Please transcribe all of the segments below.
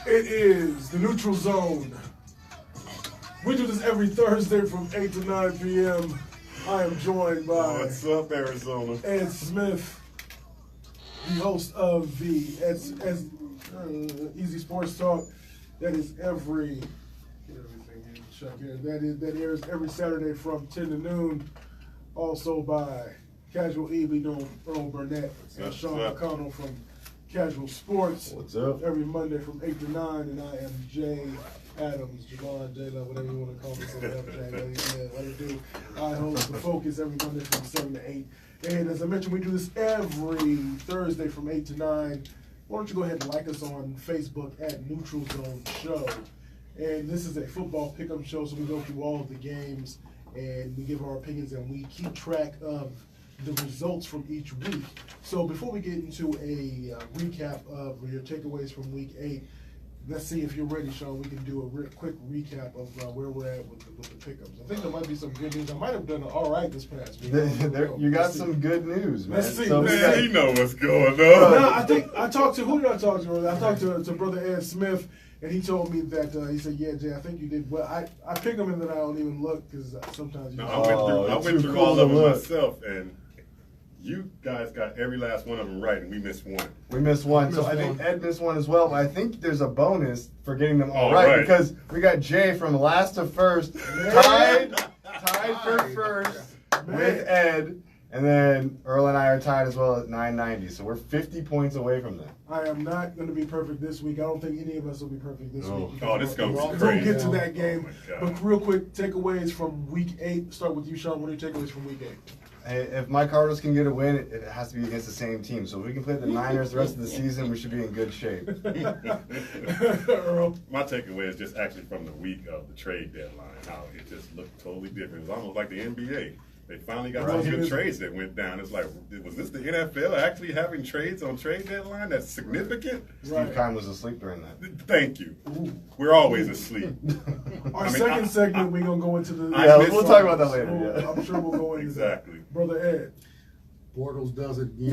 It is the Neutral Zone. We do this every Thursday from 8 to 9 p.m. I am joined by What's up, Arizona? Ed Smith, the host of the Easy Sports Talk. That is every that airs every Saturday from 10 to noon. Also by Casual E, we know Earl Burnett and Sean McConnell from Casual Sports. What's up? Every Monday from 8 to 9, and I am Jay Adams, Javon, J-Love, whatever you want to call me. So let it do. I host The Focus every Monday from 7 to 8. And as I mentioned, we do this every Thursday from 8 to 9. Why don't you go ahead and like us on Facebook at Neutral Zone Show. And this is a football pick-up show, so we go through all of the games and we give our opinions and we keep track of the results from each week. So before we get into a recap of your takeaways from week 8, let's see if you're ready, Sean. We can do a quick recap of where we're at with the pickups. I think there might be some good news. I might have done all right this past week. You got some good news, man. Let's see. So Man, you know what's going on. No, I think I talked to, who did I talk to earlier? I talked to Brother Ed Smith, and he told me that, he said, yeah, Jay, I think you did well. I pick them and then I don't even look because sometimes you I went through all of them myself, and you guys got every last one of them right, and we missed one. We missed one. So I think Ed missed one as well. But I think there's a bonus for getting them all right, because we got Jay from last to first, tied for first with Ed. And then Earl and I are tied as well at 990. So we're 50 points away from them. I am not going to be perfect this week. I don't think any of us will be perfect this week. Oh, this goes We'll crazy. get to that game. Oh, but real quick, takeaways from week 8. Start with you, Sean. What are your takeaways from week 8? Hey, if my Cardinals can get a win, it has to be against the same team. So if we can play the Niners the rest of the season, we should be in good shape. Earl? My takeaway is just actually from the week of the trade deadline, how it just looked totally different. It was almost like the NBA. They finally got some good trades that went down. It's like, was this the NFL actually having trades on trade deadline that's significant? Steve Keim was asleep during that. Thank you. We're always asleep. Our second segment, we're going to go into the... Yeah, we'll talk about that later. Yeah. I'm sure we'll go into Exactly. that. Brother Ed. Bortles does it again.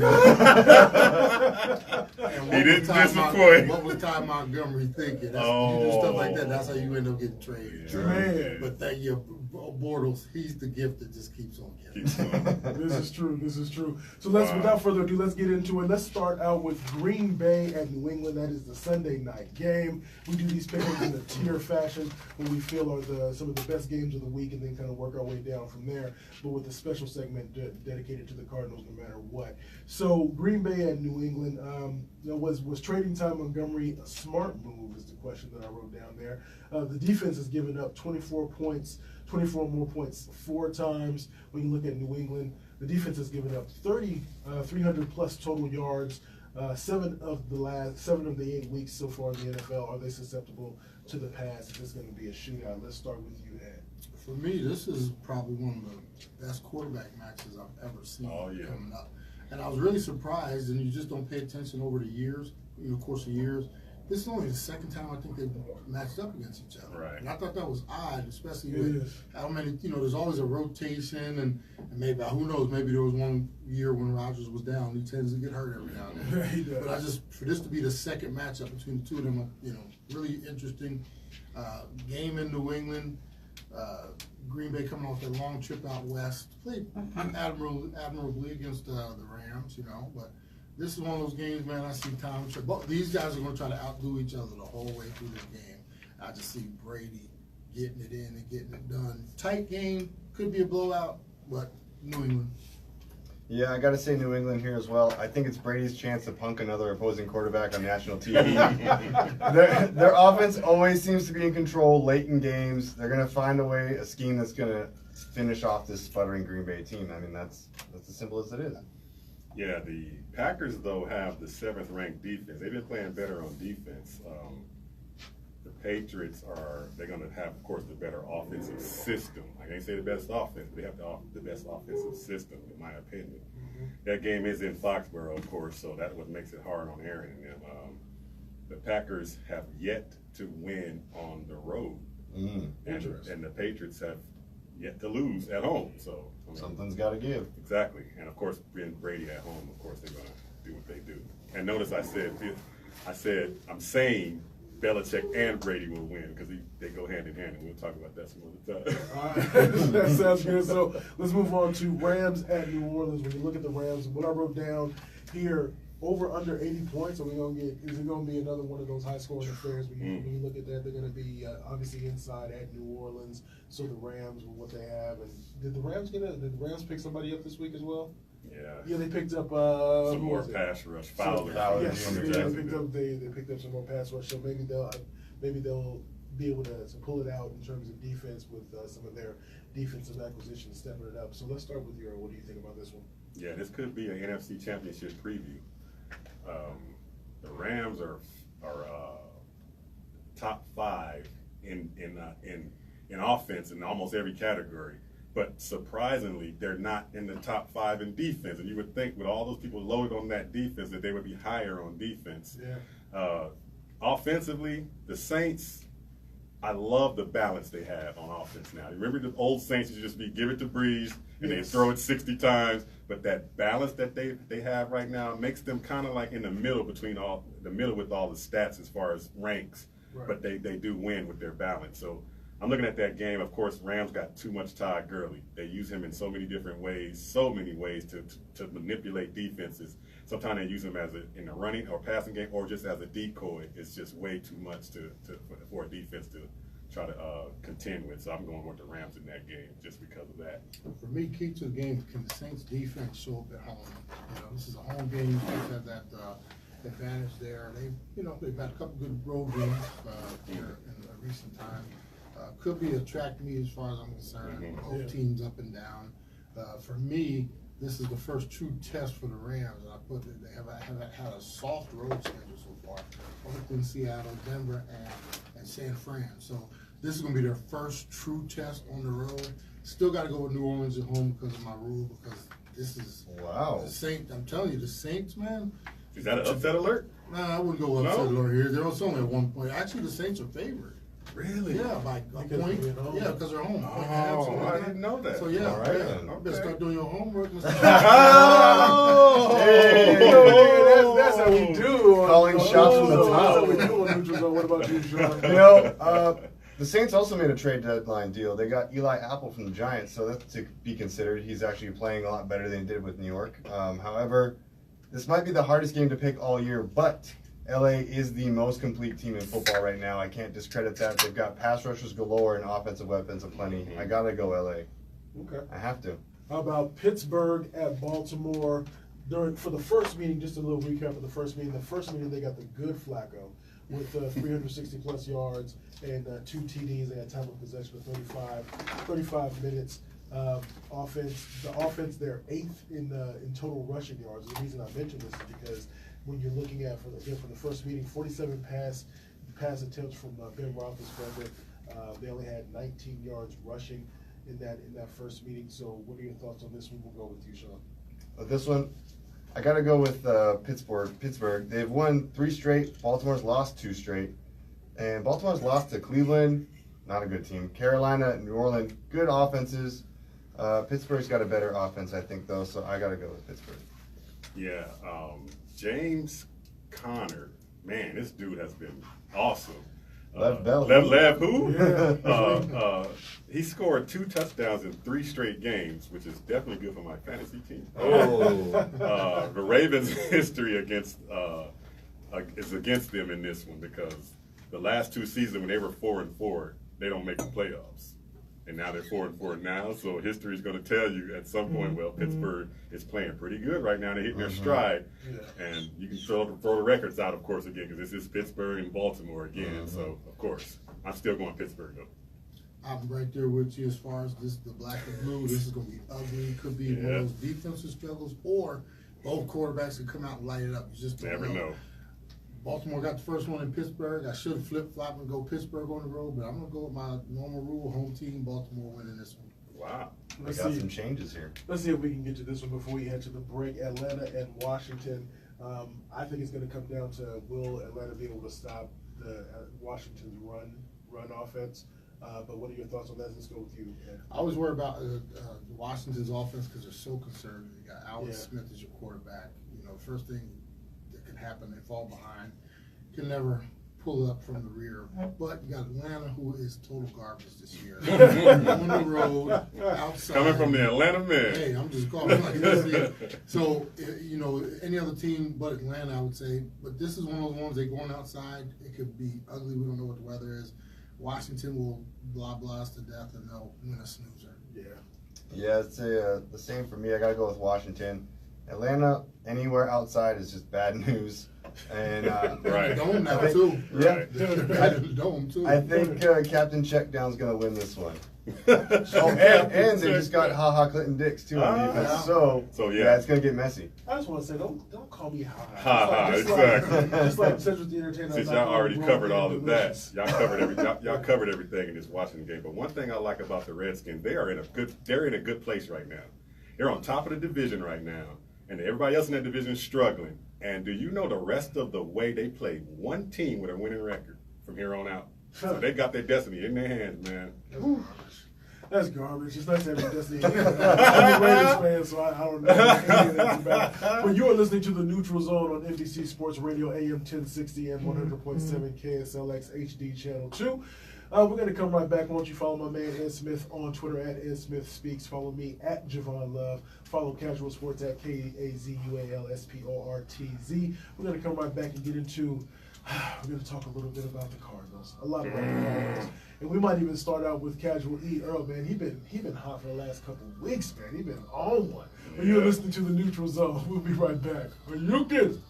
He didn't disappoint. What was Ty Montgomery thinking? You do stuff like that, that's how you end up getting traded. Yeah. Man. But thank you, Bortles, he's the gift that just keeps on giving. This is true. This is true. So without further ado, let's get into it. Let's start out with Green Bay at New England. That is the Sunday night game. We do these picks in a tier fashion, what we feel are some of the best games of the week, and then kind of work our way down from there. But with a special segment dedicated to the Cardinals, no matter what. So Green Bay at New England. Was trading Ty Montgomery a smart move? Is the question that I wrote down there. The defense has given up 24 more points 4 times. When you look at New England, the defense has given up 300 plus total yards. 7 of the 8 weeks so far in the NFL. Are they susceptible to the pass? Is this going to be a shootout? Let's start with you, Ed. For me, this is probably one of the best quarterback matches I've ever seen coming up. And I was really surprised, and you just don't pay attention over the years, course of years. This is only the second time I think they've matched up against each other. Right. And I thought that was odd, especially with how many, there's always a rotation, and maybe, who knows, maybe there was one year when Rodgers was down. He tends to get hurt every now and then. He does. But for this to be the second matchup between the two of them, really interesting game in New England. Green Bay coming off their long trip out west, played admirably against the Rams, but this is one of those games, man. I see Tom. These guys are going to try to outdo each other the whole way through this game. I just see Brady getting it in and getting it done. Tight game, could be a blowout, but New England. Yeah, I got to say New England here as well. I think it's Brady's chance to punk another opposing quarterback on national TV. their offense always seems to be in control late in games. They're going to find a scheme that's going to finish off this sputtering Green Bay team. I mean, that's as simple as it is. Yeah, the Packers, though, have the 7th-ranked defense. They've been playing better on defense. The Patriots they're going to have, of course, the better offensive system. I can't say the best offense, but they have the best offensive system, in my opinion. Mm-hmm. That game is in Foxborough, of course, so that's what makes it hard on Aaron and them. The Packers have yet to win on the road. And the Patriots have yet to lose at home. So something's got to give. Exactly. And, of course, being Brady at home, of course, they're going to do what they do. And notice I said I'm saying Belichick and Brady will win because they go hand in hand, and we'll talk about that some other time. All right, that sounds good. So let's move on to Rams at New Orleans. When you look at the Rams, what I wrote down here, over under 80 points. Are we gonna get? Is it gonna be another one of those high scoring affairs? When you look at that, they're gonna be obviously inside at New Orleans. So the Rams with what they have, and did the Rams pick somebody up this week as well? Yeah, they picked up some more pass rush. Fowler. Yes, they picked up some more pass rush. So maybe they'll be able to pull it out in terms of defense with some of their defensive acquisitions stepping it up. So let's start with what do you think about this one? Yeah, this could be an NFC Championship preview. The Rams are top 5 in offense in almost every category. But surprisingly, they're not in the top 5 in defense. And you would think with all those people loaded on that defense that they would be higher on defense. Yeah. Offensively, the Saints, I love the balance they have on offense now. Remember the old Saints used to just be give it to Breeze and they throw it 60 times. But that balance that they have right now makes them kind of like in the middle with all the stats as far as ranks. Right. But they do win with their balance. So I'm looking at that game. Of course, Rams got too much Todd Gurley. They use him in so many different ways, to manipulate defenses. Sometimes they use him in a running or passing game or just as a decoy. It's just way too much for a defense to try to contend with. So I'm going with the Rams in that game just because of that. For me, key to the game, can the Saints defense show up at home? This is a home game. You guys have that advantage there. They've had a couple good road games here in the recent time. Could be a track meet as far as I'm concerned. Both teams up and down. For me, this is the first true test for the Rams, and they have had a soft road schedule so far. Oakland, Seattle, Denver, and San Fran. So this is going to be their first true test on the road. Still got to go with New Orleans at home because of my rule, because this is the Saints. I'm telling you, the Saints, man. Is that an upset alert? Nah, I wouldn't go upset alert here. They're only at 1 point. Actually, the Saints are favored. Really? Yeah, by a point. Yeah, because they're home. Oh, I didn't know that. So yeah, all right, then. You better start doing your homework, Mr. That's how we do. Calling shots from the top. That's how we do on Neutral Zone. What about you, Sean? The Saints also made a trade deadline deal. They got Eli Apple from the Giants, so that's to be considered. He's actually playing a lot better than he did with New York. However, this might be the hardest game to pick all year, but LA is the most complete team in football right now. I can't discredit that. They've got pass rushers galore and offensive weapons aplenty. I gotta go LA. Okay. I have to. How about Pittsburgh at Baltimore? For the first meeting, just a little recap of the first meeting. The first meeting, they got the good Flacco with 360 plus yards and 2 TDs. They had time of possession for 35 minutes. The offense, they're 8th in total rushing yards. The reason I mention this is because when you're looking at for the first meeting, 47 pass attempts from Ben Roethlisberger. They only had 19 yards rushing in that first meeting. So, what are your thoughts on this one? We'll go with you, Sean. This one, I gotta go with Pittsburgh. They've won 3 straight. Baltimore's lost 2 straight, and Baltimore's lost to Cleveland. Not a good team. Carolina, New Orleans, good offenses. Pittsburgh's got a better offense, I think, though. So I gotta go with Pittsburgh. Yeah. James Conner, man, this dude has been awesome. Lev who? Yeah. He scored 2 touchdowns in 3 straight games, which is definitely good for my fantasy team. The Ravens' history is against them in this one because the last 2 seasons when they were 4-4, they don't make the playoffs. And now they're 4-4 now, so history is going to tell you at some point, well, Pittsburgh is playing pretty good right now. They're hitting their stride. Yeah. And you can throw the records out, of course, again, because this is Pittsburgh and Baltimore again. So, of course, I'm still going Pittsburgh, though. I'm right there with you as far as the black and blue. This is going to be ugly. Could be one of those defensive struggles, or both quarterbacks can come out and light it up. You just don't never know. Baltimore got the first one in Pittsburgh. I should have flip-flopped and go Pittsburgh on the road, but I'm going to go with my normal rule, home team, Baltimore winning this one. Wow. I got some changes here. Let's see if we can get to this one before we head to the break. Atlanta and Washington. I think it's going to come down to will Atlanta be able to stop the Washington's run offense. But what are your thoughts on that? Let's go with you, Ed. I always worry about Washington's offense because they're so conservative. You got Alex Smith as your quarterback. First thing that can happen, they fall behind. You can never pull up from the rear. But you got Atlanta, who is total garbage this year. On the road, outside. Coming from the Atlanta men. Hey, I'm just calling like this. So, you know, any other team but Atlanta, I would say. But this is one of those ones, they're going outside. It could be ugly. We don't know what the weather is. Washington will blah blah us to death, and they'll win a snoozer. Yeah. Yeah, I'd say the same for me. I got to go with Washington. Atlanta, anywhere outside is just bad news. And Right. Dome now, I think- too. Yeah. Right. Bad in the dome, too. I think Captain Checkdown's going to win this one. Oh, and they just got HaHa Clinton Dix, too, on defense. yeah. So, yeah, it's going to get messy. I just want to say, don't call me Ha Ha. Ha Ha, exactly. Just like Cedric the Entertainer. Since I'm y'all not already gonna covered roll all in of that, delicious. y'all covered everything in this Washington game. But one thing I like about the Redskins, they're in a good place right now. They're on top of the division right now, and everybody else in that division is struggling. And do you know the rest of the way they play one team with a winning record from here on out? So they got their destiny in their hands, man. That's garbage. It's nice to have your destiny. I'm a Raiders fan, so I don't know anything about it. But you are listening to The Neutral Zone on NBC Sports Radio, AM 1060 and 100.7 KSLX HD Channel 2. We're going to come right back. Why don't you follow my man Ed Smith on Twitter at Ed Smith Speaks. Follow me at Javon Love. Follow Casual Sports at KAZUALSPORTZ. We're going to come right back and get into, we're going to talk a little bit about the Cardinals. A lot about the Cardinals. And we might even start out with Casual E. Earl, man. He been hot for the last couple of weeks, man. He been on one. But you're listening to The Neutral Zone. We'll be right back. Are you kidding?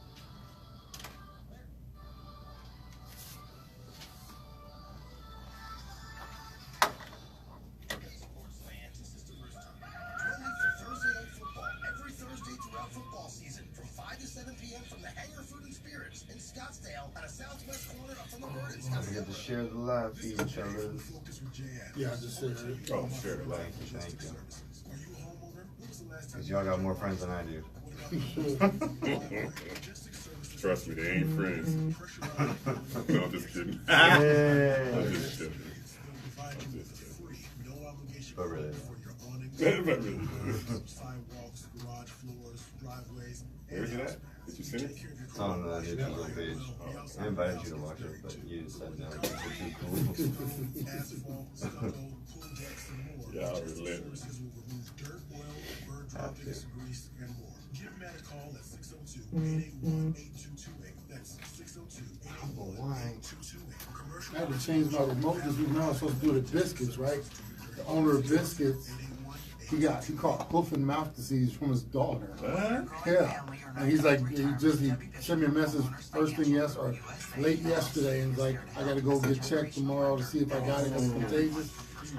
We get to share the live feed, fellas. Yeah, I just said it. Oh, sure. Thank you. Because y'all got more friends than I do. Trust me, they ain't friends. No, I'm just kidding. Yeah. I'm just kidding. But really. But really. Where's it at? Did you send it? It's on the Neutral page. I invited you to watch it, but you said no. It's too cool. Yeah, I'll relent. Have to. Why? I had to change my remote this week. Now I'm supposed to do the biscuits, right? The owner of biscuits, he caught hoof and mouth disease from his daughter. What? Yeah, and he's like, he sent me a message first thing late yesterday, and he's like, I gotta go get checked tomorrow to see if I got it. It's contagious.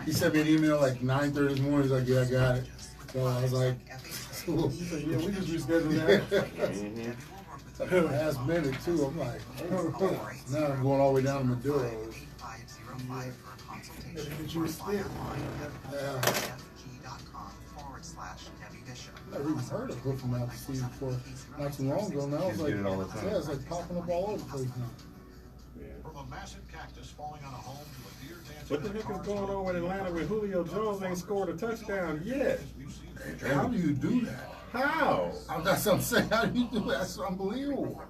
He sent me an email like 9:30 this morning. He's like, yeah, I got it. So I was like, Yeah, we just rescheduled that. last minute too. I'm like, now I'm going all the way down to Maduro. Get you a stick. Yeah. I've never even heard of hoof and mouth disease before. Not too long ago. Now it's You like, get it all the time. yeah, it's like popping up all over the place now. From a massive cactus falling on a home to a deer dancing. What the heck is going on with Atlanta when Julio Jones ain't scored a touchdown yet? How do you do that? How? That's what I'm saying. How do you do that? That's unbelievable.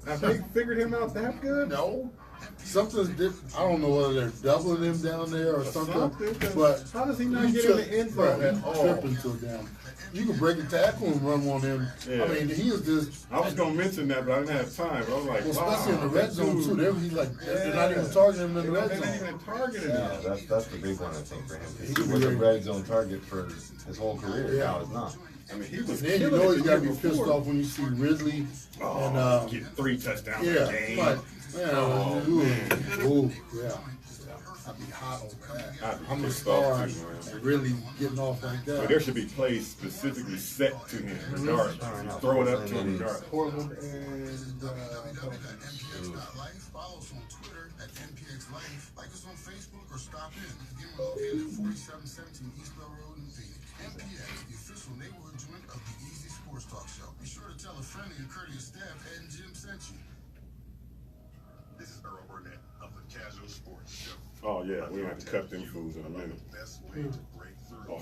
Have they figured him out that good? No. Something's different. I don't know whether they're doubling him down there or something. But How does he not get in the end zone at all? Tripping to them. You can break a tackle and run on him. Yeah. I mean, he is just. I was gonna mention that, but I didn't have time. I was like, Well, wow, especially in the red that zone dude- too. They're not even targeting him in the red They're not zone. even targeting Yeah, him. that's the big one, I think, for him. He He could be was a ready. red zone target for his whole career. Yeah. Now it's not. I mean, he was Then you killing know it he's the got to year be pissed before. off when you see Ridley Oh, and get 3 touchdowns a yeah, game. like man, Oh, ooh, man. ooh, yeah. I'd be hot on that. I'd be I'm a pissed star off and too, man. really getting off like But that. there should be plays specifically set to him, regardless. Throw it up to him, regardless. Portland and Pelicans. MPX.life. Follow us on Twitter at MPX.life. Like us on Facebook or stop in. Again, we're located at 4717 East Bell Road in Phoenix. MPX, the official neighborhood joint of the Easy Sports Talk Show. Be sure to tell a friendly and courteous staff Ed and Jim sent you. This is Earl Burnett of the Casual Sports Show. Oh, yeah, we have to cut them fools in a minute. Best way to break through. Oh.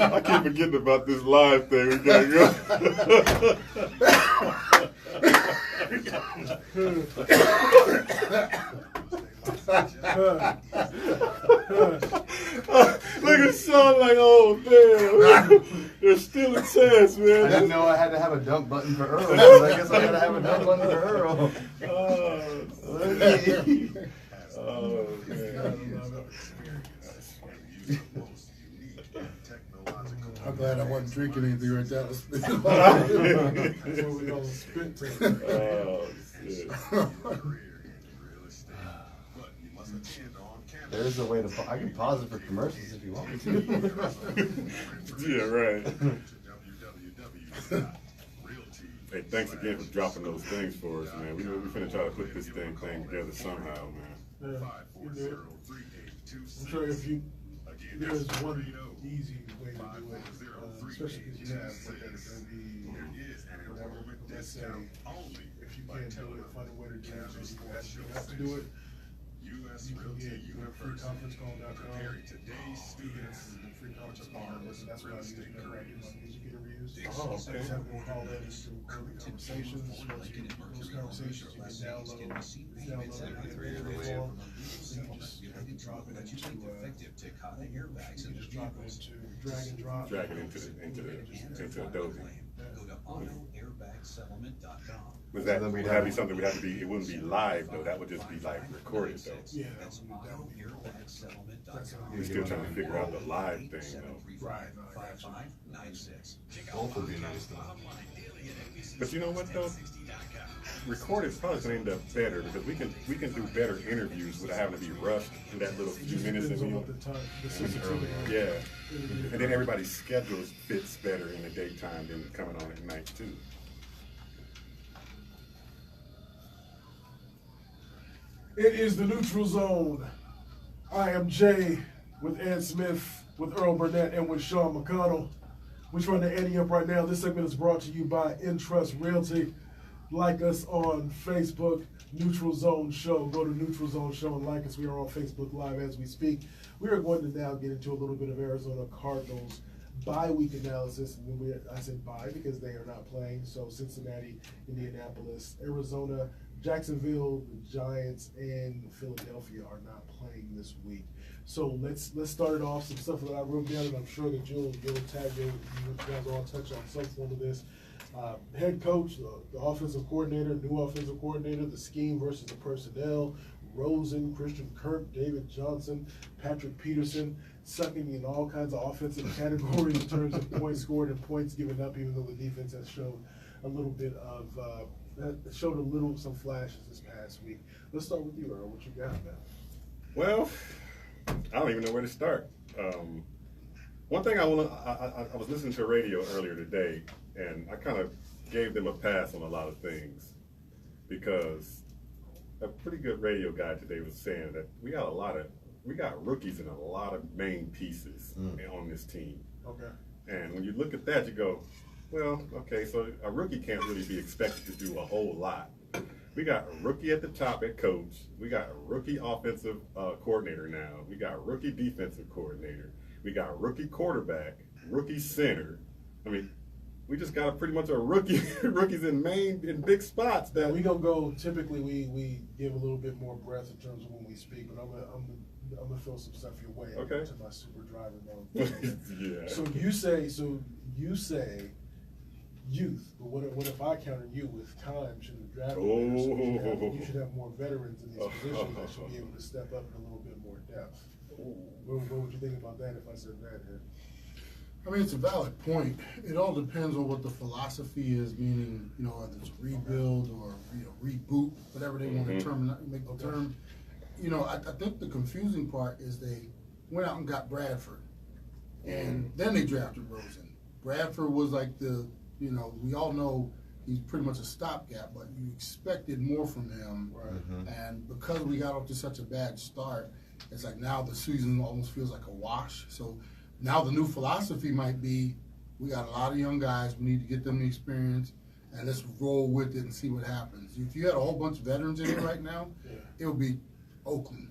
I keep forgetting about this live thing. We gotta go. Look at Sean like, oh damn, there's still a chance, I man. didn't know I had to have a dump button for Earl. So I guess I gotta have a dump button for Earl. Oh man. I'm glad I wasn't drinking anything right there. That's what we call a spit take. Oh shit. There's a way to. I can pause it for commercials if you want me to. Yeah, right. Hey, thanks again for dropping those things for us, man. We finna try to put this thing together somehow, man. Yeah, you do it. I'm sure if you, there's one easy way to do it, especially because you have what that's going to be, whatever, let's say, if you can't do it, find a way to change it, you have to do it. You can get freeconferencecall.com. You get a free conference call. That's what I use whenever I do my music interviews. Oh, okay. I just have them call in to record the conversations. Those conversations you can download it in a video form. So you just have to drop it into, you can just drop it into drag and drop. Drag it into Adobe. Go to autoairbagsettlement.com. Was that would that be something? Would have to be? It wouldn't be live though. That would just be like recorded though. Yeah, That's autoairbagsettlement.com. We're still trying to figure out the live thing though. right. 5596. Both would be nice though. But you know what though? Recorded probably gonna end up better because we can do better interviews without having to be rushed in that little It few just minutes. depends on And what the time, the sensitivity. yeah, and then everybody's schedules fits better in the daytime than coming on at night too. It is the Neutral Zone. I am Jay with Ed Smith, with Earl Burnett, and with Sean McConnell. We're trying to ante up right now. This segment is brought to you by Entrust Realty. Like us on Facebook, Neutral Zone Show. Go to Neutral Zone Show and like us. We are on Facebook Live as we speak. We are going to now get into a little bit of Arizona Cardinals bye-week analysis. And I said bye because they are not playing. So Cincinnati, Indianapolis, Arizona, Jacksonville, the Giants, and Philadelphia are not playing this week. So let's start it off. Some stuff that I wrote down, and I'm sure that you'll tag you guys all touch on some form of this. Head coach, the offensive coordinator, new offensive coordinator, the scheme versus the personnel, Rosen, Christian Kirk, David Johnson, Patrick Peterson, sucking in all kinds of offensive categories in terms of points scored and points given up, even though the defense has shown a little bit of some flashes this past week. Let's start with you, Earl. What you got, man? Well, I don't even know where to start. One thing I was listening to radio earlier today, and I kind of gave them a pass on a lot of things because a pretty good radio guy today was saying that we got rookies and a lot of main pieces on this team. Okay. And when you look at that, you go, well, okay, so a rookie can't really be expected to do a whole lot. We got a rookie at the top at coach. We got a rookie offensive coordinator now. We got a rookie defensive coordinator. We got a rookie quarterback, rookie center. I mean, we just got pretty much a rookies in big spots. That We gonna go. Typically, we give a little bit more breath in terms of when we speak, but I'm gonna throw some stuff your way. Okay. To my super driver mode. yeah. So you say youth, but what if I counter you with time should have drafted better, so you should have more veterans in these positions that should be able to step up in a little bit more depth. What would you think about that if I said that here? I mean, it's a valid point. It all depends on what the philosophy is, meaning, whether it's rebuild or, reboot, whatever they want to make the term. I think the confusing part is they went out and got Bradford, and then they drafted Rosen. Bradford was like we all know he's pretty much a stopgap, but you expected more from him. Right. And because we got off to such a bad start, it's like now the season almost feels like a wash. So now the new philosophy might be, we got a lot of young guys, we need to get them the experience, and let's roll with it and see what happens. If you had a whole bunch of veterans in here right now, it would be Oakland.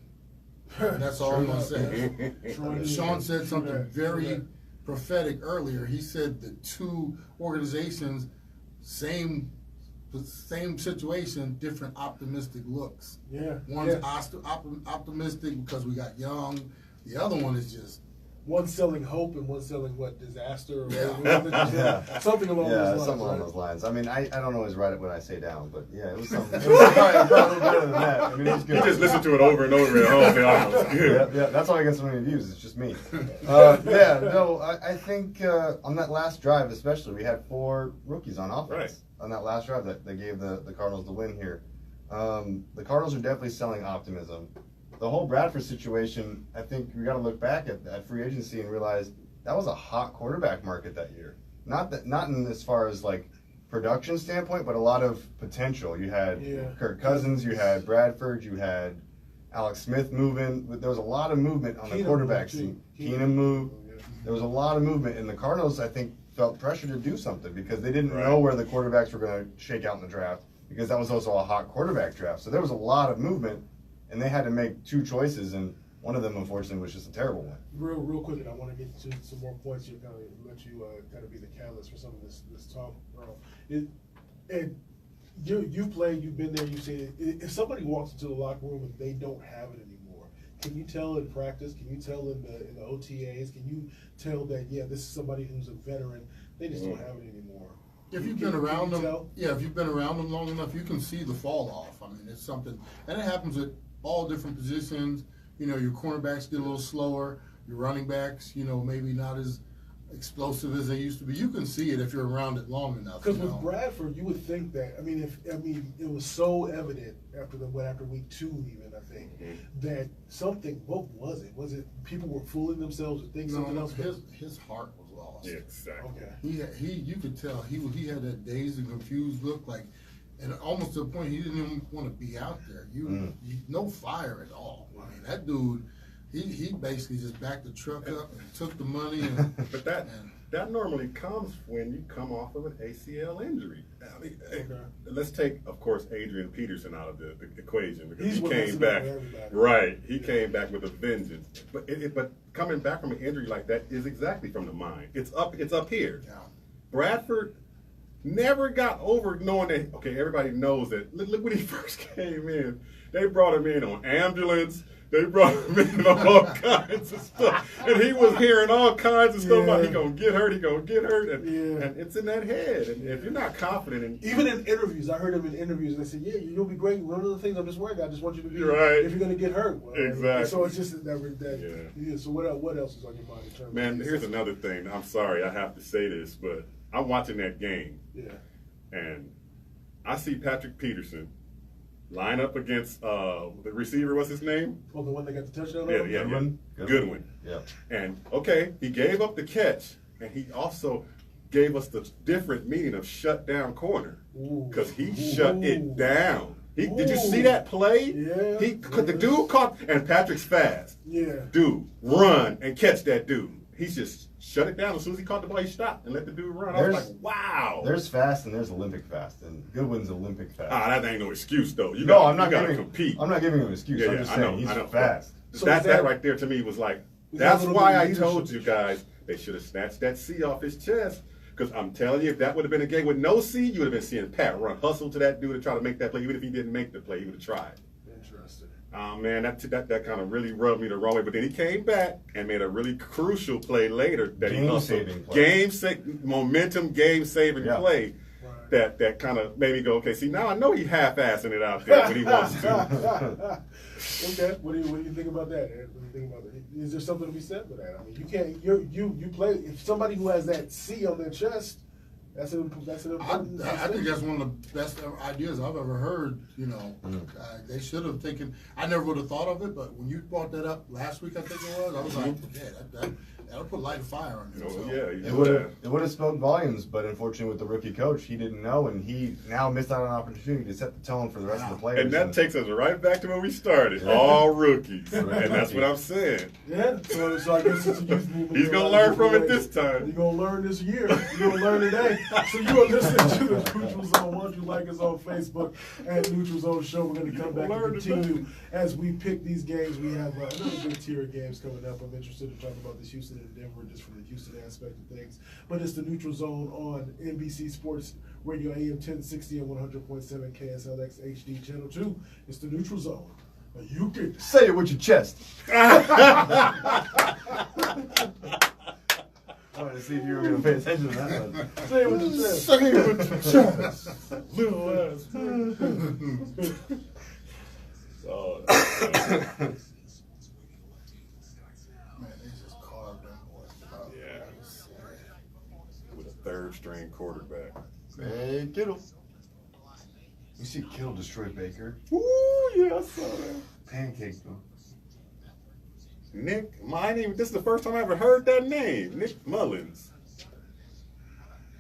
And that's all I'm going to say. Sean said something very prophetic earlier. He said the two organizations, same same situation, different optimistic looks. Yeah. One's yeah. optimistic because we got young. The other one is just One selling hope and one selling what, disaster or Yeah. whatever that you said? Yeah. Something along those Yeah, lines. something along right? those lines. I mean, I don't always write it when I say down, but yeah, it was something. It was probably a little better than that. I mean, it was good. You just listen to it over and over at home. Say, oh, it's good. Yeah, that's why I get so many views. It's just me. I think on that last drive, especially, we had 4 rookies on offense. Right. On that last drive that they gave the Cardinals the win here. The Cardinals are definitely selling optimism. The whole Bradford situation, I think we got to look back at free agency and realize that was a hot quarterback market that year. Not in as far as like production standpoint, but a lot of potential. You had Kirk Cousins, you had Bradford, you had Alex Smith moving. There was a lot of movement on the quarterback scene. Keenum moved. There was a lot of movement, and the Cardinals, I think, felt pressure to do something because they didn't know where the quarterbacks were going to shake out in the draft, because that was also a hot quarterback draft. So there was a lot of movement, and they had to make 2 choices, and one of them, unfortunately, was just a terrible one. Real quick, and I want to get to some more points here, kind of let you kind of be the catalyst for some of this talk, Earl. You've played, you've been there, you've seen it. If somebody walks into the locker room and they don't have it anymore, can you tell in practice? Can you tell in the OTAs? Can you tell that, yeah, this is somebody who's a veteran? They just don't have it anymore. if you've been around them, if you've been around them long enough, you can see the fall off. I mean, it's something, and it happens at all different positions. You know, your cornerbacks get a little slower, your running backs, you know, maybe not as explosive as they used to be. You can see it if you're around it long enough. Because with Bradford, you would think that. I mean, it was so evident after week 2, even I think, that something. What was it? Was it people were fooling themselves and thinking something else? His heart was lost. Yeah, exactly. Okay. He you could tell he had that dazed and confused look, like, and almost to the point he didn't even want to be out there. You no fire at all. I mean, that dude. He basically just backed the truck up and took the money. But that normally comes when you come off of an ACL injury. I mean, let's take, of course, Adrian Peterson out of the equation, because he came back. Right, he came back with a vengeance. But coming back from an injury like that is exactly from the mind. It's up here. Yeah. Bradford never got over knowing that. Okay, everybody knows that. Look when he first came in. They brought him in on ambulance. They brought him in all kinds of stuff. And he was hearing all kinds of stuff about he gonna get hurt, and it's in that head. And if you're not confident in even in interviews, I heard him in interviews and they said, yeah, you'll be great. One of the things I'm just worried about, I just want you to be right. If you're gonna get hurt. Well, exactly. So it's just that so what else is on your mind in terms Man, of here's another thing. I'm sorry I have to say this, but I'm watching that game. Yeah. And I see Patrick Peterson line up against the receiver. What's his name? Oh, the one that got the touchdown? Goodwin. Yeah. And okay, he gave up the catch, and he also gave us the different meaning of shut down corner, because he shut it down. Did you see that play? Yeah. The dude caught, and Patrick's fast. Yeah. Dude, run and catch that dude. He's just shut it down. As soon as he caught the ball, he stopped and let the dude run. I was like, wow. There's fast and there's Olympic fast, and Goodwin's Olympic fast. That ain't no excuse, though. I'm not gotta compete. I'm not giving him an excuse. I'm just saying he's fast. So that right there to me was like, that's why I told you guys they should have snatched that C off his chest. Because I'm telling you, if that would have been a game with no C, you would have been seeing Pat run hustle to that dude to try to make that play. Even if he didn't make the play, he would have tried. Interesting. Man, that kind of really rubbed me the wrong way. But then he came back and made a really crucial play later. Game-saving play. Momentum game-saving play. Right. That kind of made me go, okay, see, now I know he's half-assing it out there when he wants to. Okay, what do you think about that, Ed? What do you think about that? Is there something to be said for that? I mean, you can't. You play. If somebody who has that C on their chest, that's an important. I think that's one of the best ideas I've ever heard. You know, they should have taken. I never would have thought of it, but when you brought that up last week, I think it was, I was like, yeah, that'll put light and fire on it. It would have spoke volumes, but unfortunately, with the rookie coach, he didn't know, and he now missed out on an opportunity to set the tone for the rest of the players. And that takes us right back to where we started. All rookies, and that's what I'm saying. Yeah, so I guess it's a youth movement. He's gonna learn from it this time. You're gonna learn this year. You're gonna learn today. So you are listening to the Neutral Zone. Why don't you like us on Facebook at Neutral Zone Show? We're gonna come back and continue as we pick these games. We have another good tier of games coming up. I'm interested in talking about this Houston in Denver just from the Houston aspect of things. But it's the Neutral Zone on NBC Sports Radio AM 1060 and 100.7 KSLX HD Channel 2. It's the Neutral Zone. You can Say it with your chest. I wanted to see if you were going to pay attention to that one. say it with your chest. Say it with your chest. Little ass. Oh, Man, they just carved them boys up. yeah. With a third string quarterback. Hey, Kittle. You see Kittle destroy Baker? Ooh, yeah, I saw that. Pancake, though. Nick, this is the first time I ever heard that name. Nick Mullins.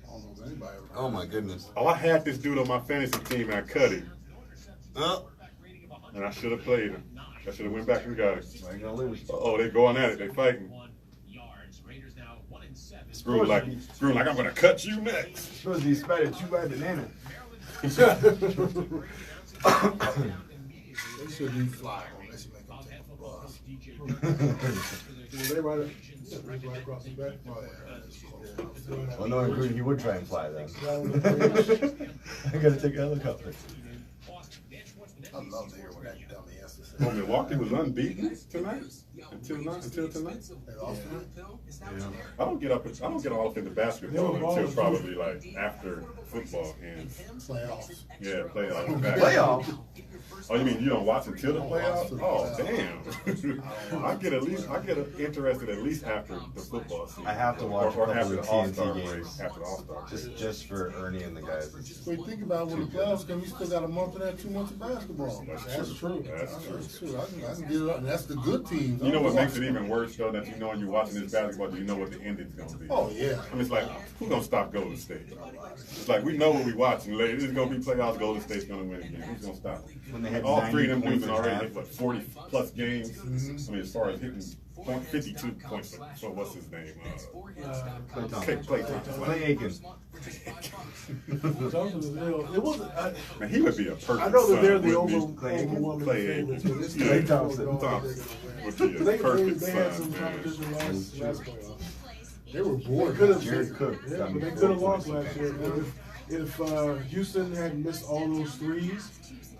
I don't know if anybody ever. Oh, my goodness. Oh, I had this dude on my fantasy team and I cut him. Oh, And I should have played him. I should have went back and got him. I ain't going to lose. Oh, they going at it. They fighting. Screw like I'm gonna cut you next. Supposed to be spider chew by banana. They should be fly unless you make them take a bus. Well, they right across the back. Oh, yeah. Well, knowing Green, he would try and fly then. Down the bridge. I gotta take a helicopter. I'd love to hear what that dummy has to say. Oh, Milwaukee was unbeaten tonight. Until tonight. They lost tonight? I don't get all up into basketball until probably like after football ends. Playoffs. Yeah, playoffs. Playoff? Oh, you mean you don't watch until the playoffs? Oh, damn. I get interested at least after the football season. I have to watch or a after couple the of All-Star TNT break. games. After the All-Star break. Just for Ernie and the guys. Wait, think about when the playoffs come, you still got a month of that, 2 months of basketball. That's true. That's true. That's true. I can get it up. And that's the good teams. You know what makes it even worse though? That you know when you're watching this basketball, you know what the ending's gonna be. Oh, yeah. I mean, it's like, who's gonna stop Golden State? It's like, we know what we're watching later. It's gonna be playoffs, Golden State's gonna win again. Who's gonna stop? When they had All 90 three of them dudes points have in already half. hit, what, 40 plus games? I mean, as far as hitting 52 points, so what's his name? Clay Thompson. Clay Aiken. It wasn't. Man, he would be a perfect I know that son, they're the wouldn't he? overwhelming Clay favorites, Aiken. but it's Clay Thompson. Would Would be a perfect they had son, some man. competition last playoff. They were bored. Jared Cook. Yeah, but they could have lost last year. If Houston had missed all those threes,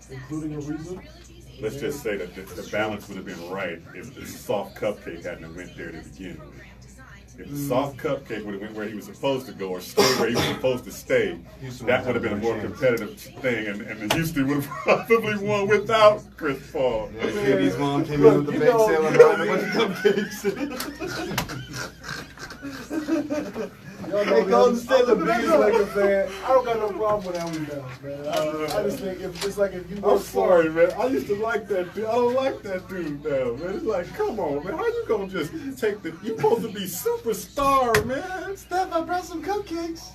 including Ariza. Let's just say that the balance would have been right if the soft cupcake hadn't went there to begin with. If the soft cupcake would have went where he was supposed to go or stayed where he was supposed to stay, that would have been a more competitive thing, and the Houston would have probably won without Chris Paul. Yeah, KD's mom came in with the big sailing around a bunch of cupcakes. Y'all know Golden I'm State the look biggest better. Lakers fan. I don't got no problem with how we bounce, man. I just think if it's like if you I'm work sorry, man. I used to like that dude. I don't like that dude now, man. It's like, come on, man. How you gonna just take the? You supposed to be superstar, man. Steph, I brought some cupcakes.